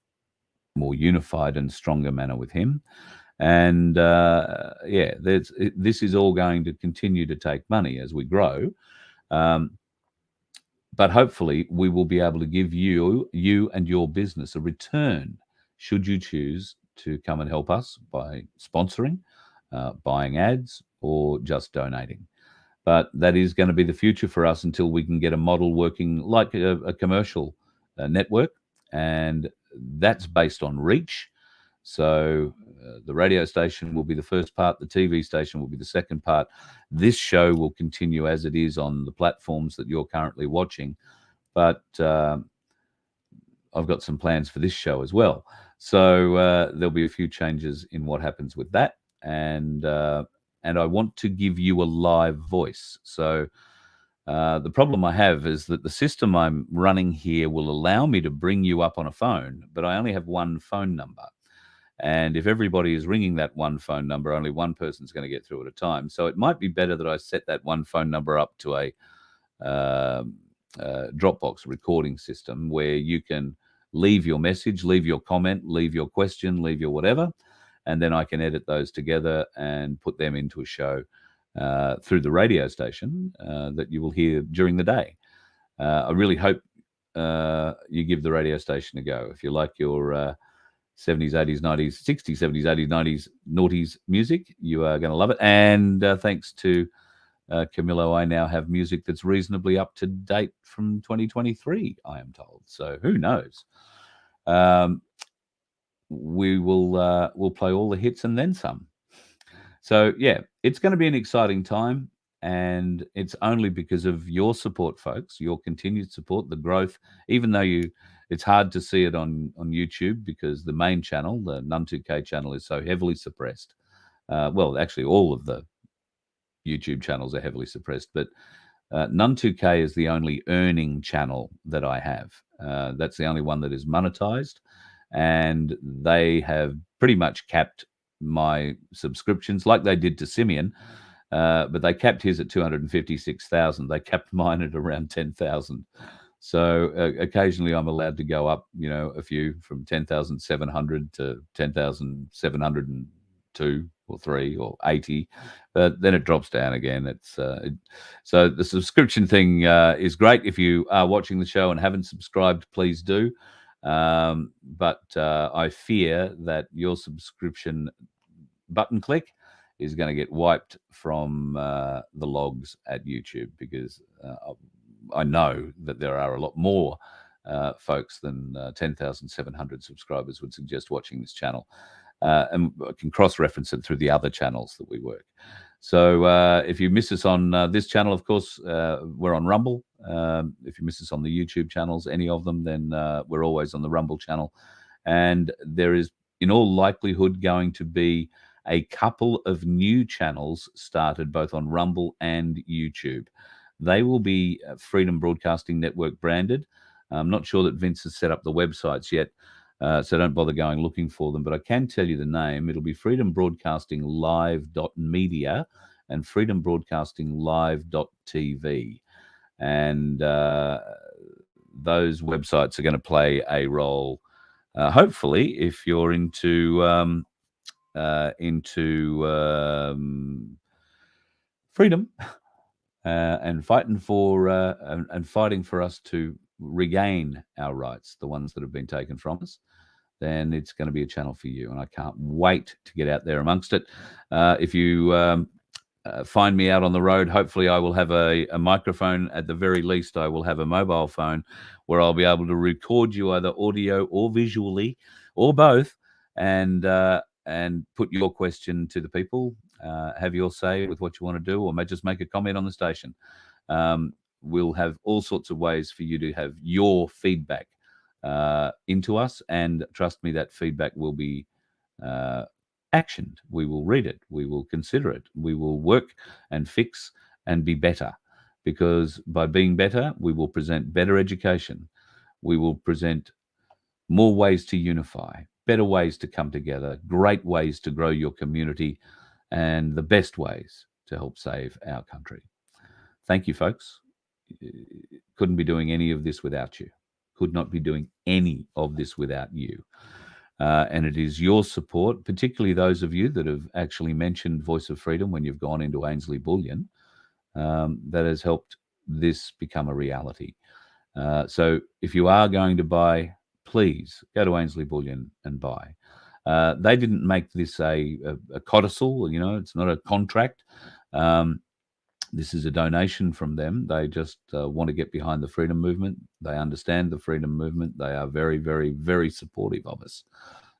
S1: more unified and stronger manner with him. And this is all going to continue to take money as we grow. But hopefully we will be able to give you and your business a return should you choose to come and help us by sponsoring, buying ads, or just donating. But that is going to be the future for us until we can get a model working like a commercial network. And that's based on reach. So the radio station will be the first part. The TV station will be the second part. This show will continue as it is on the platforms that you're currently watching. But I've got some plans for this show as well. So there'll be a few changes in what happens with that. And I want to give you a live voice. So the problem I have is that the system I'm running here will allow me to bring you up on a phone, but I only have one phone number. And if everybody is ringing that one phone number, only one person's going to get through at a time. So it might be better that I set that one phone number up to a Dropbox recording system where you can leave your message, leave your comment, leave your question, leave your whatever, and then I can edit those together and put them into a show through the radio station that you will hear during the day. I really hope you give the radio station a go. If you like your 70s, 80s, 90s, 60s, 70s, 80s, 90s noughties music, you are going to love it. And thanks to Camillo, I now have music that's reasonably up to date from 2023, I am told. So who knows? We'll play all the hits and then some. So yeah, it's going to be an exciting time, and it's only because of your support, folks, your continued support, the growth. Even though it's hard to see it on YouTube because the main channel, the None2K channel, is so heavily suppressed. Well, actually, all of the YouTube channels are heavily suppressed, but None2K is the only earning channel that I have. That's the only one that is monetized, and they have pretty much capped my subscriptions like they did to Simeon, but they capped his at 256,000. They capped mine at around 10,000. So occasionally I'm allowed to go up, a few from 10,700 to 10,702 or 3 or 80, but then it drops down again. So the subscription thing is great. If you are watching the show and haven't subscribed, please do. But I fear that your subscription button click is going to get wiped from the logs at YouTube, because I know that there are a lot more folks than 10,700 subscribers would suggest watching this channel, and I can cross-reference it through the other channels that we work. So if you miss us on this channel, of course, we're on Rumble. If you miss us on the YouTube channels, any of them, then we're always on the Rumble channel. And there is, in all likelihood, going to be a couple of new channels started both on Rumble and YouTube. They will be Freedom Broadcasting Network branded. I'm not sure that Vince has set up the websites yet, so don't bother going looking for them. But I can tell you the name. It'll be Freedom Broadcasting Live.media and Freedom Broadcasting Live.tv. And those websites are going to play a role, hopefully, if you're into freedom and fighting for us to regain our rights, the ones that have been taken from us, then it's going to be a channel for you. And I can't wait to get out there amongst it. If you find me out on the road, hopefully I will have a microphone. At the very least, I will have a mobile phone where I'll be able to record you either audio or visually or both, and put your question to the people. have your say with what you want to do, or just make a comment on the station. We'll have all sorts of ways for you to have your feedback into us, and trust me, that feedback will be actioned. We will read it. We will consider it. We will work and fix and be better, because by being better, we will present better education. We will present more ways to unify, better ways to come together, great ways to grow your community, and the best ways to help save our country. Thank you, folks. Couldn't be doing any of this without you. Could not be doing any of this without you. And it is your support, particularly those of you that have actually mentioned Voice of Freedom when you've gone into Ainslie Bullion, that has helped this become a reality. So if you are going to buy, please go to Ainslie Bullion and buy. They didn't make this a codicil, it's not a contract. This is a donation from them. They just want to get behind the freedom movement. They understand the freedom movement. They are very, very, very supportive of us.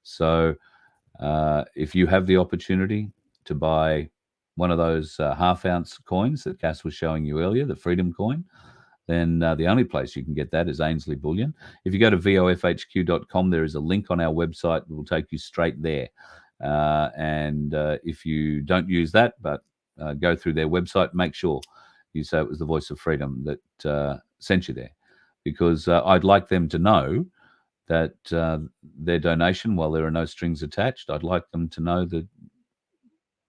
S1: So if you have the opportunity to buy one of those half-ounce coins that Cass was showing you earlier, the freedom coin, then the only place you can get that is Ainslie Bullion. If you go to vofhq.com, there is a link on our website that will take you straight there. And if you don't use that, but go through their website, make sure you say it was the Voice of Freedom that sent you there, because I'd like them to know that their donation, while there are no strings attached, I'd like them to know that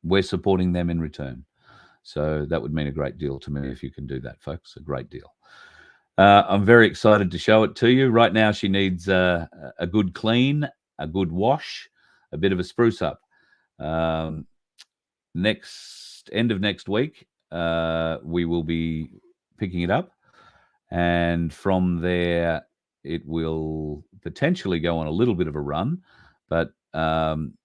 S1: we're supporting them in return. So that would mean a great deal to me if you can do that, folks, a great deal. I'm very excited to show it to you. Right now she needs a good clean, a good wash, a bit of a spruce up. End of next week, we will be picking it up, and from there it will potentially go on a little bit of a run, but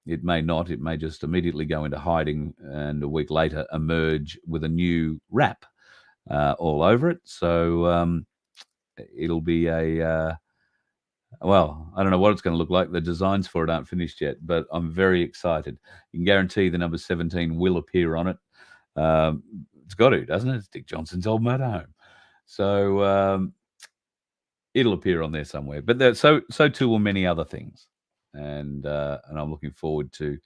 S1: it may not. It may just immediately go into hiding and a week later emerge with a new wrap all over it. So it'll be well, I don't know what it's going to look like. The designs for it aren't finished yet, but I'm very excited. You can guarantee the number 17 will appear on it. It's got to, doesn't it? It's Dick Johnson's old motorhome. So it'll appear on there somewhere. But so too will many other things. And I'm looking forward to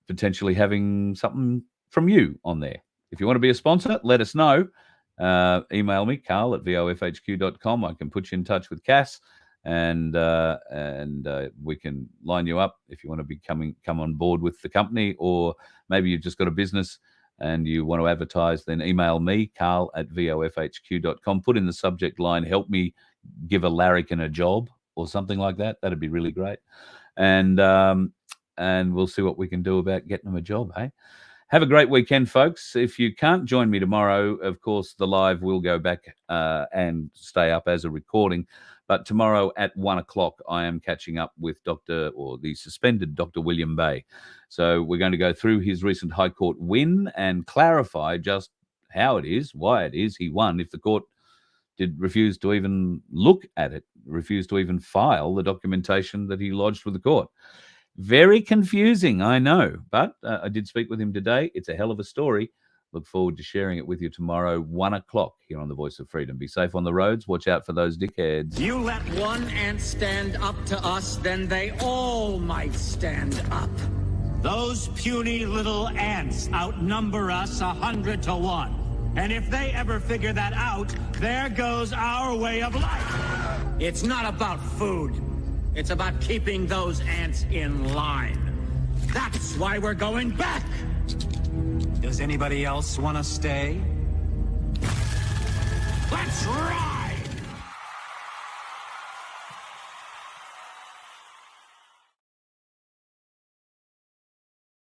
S1: potentially having something from you on there. If you want to be a sponsor, let us know. Email me, carl@vofhq.com. I can put you in touch with Cass, and we can line you up if you want to come on board with the company, or maybe you've just got a business and you want to advertise, then email me, carl@vofhq.com. Put in the subject line, help me give a larrikin a job, or something like that. That'd be really great. And we'll see what we can do about getting them a job, hey? Have a great weekend, folks. If you can't join me tomorrow, of course, the live will go back and stay up as a recording. But tomorrow at 1 o'clock, I am catching up with the suspended Dr. William Bay. So we're going to go through his recent High Court win and clarify just how it is, why it is he won, if the court did refuse to even look at it, refused to even file the documentation that he lodged with the court. Very confusing, I know, but I did speak with him today. It's a hell of a story. Look forward to sharing it with you tomorrow, 1 o'clock here on the Voice of Freedom. Be safe on the roads. Watch out for those dickheads.
S3: You let one ant stand up to us, then they all might stand up. Those puny little ants outnumber us 100 to 1. And if they ever figure that out, there goes our way of life. It's not about food. It's about keeping those ants in line. That's why we're going back. Does anybody else want to stay? Let's ride!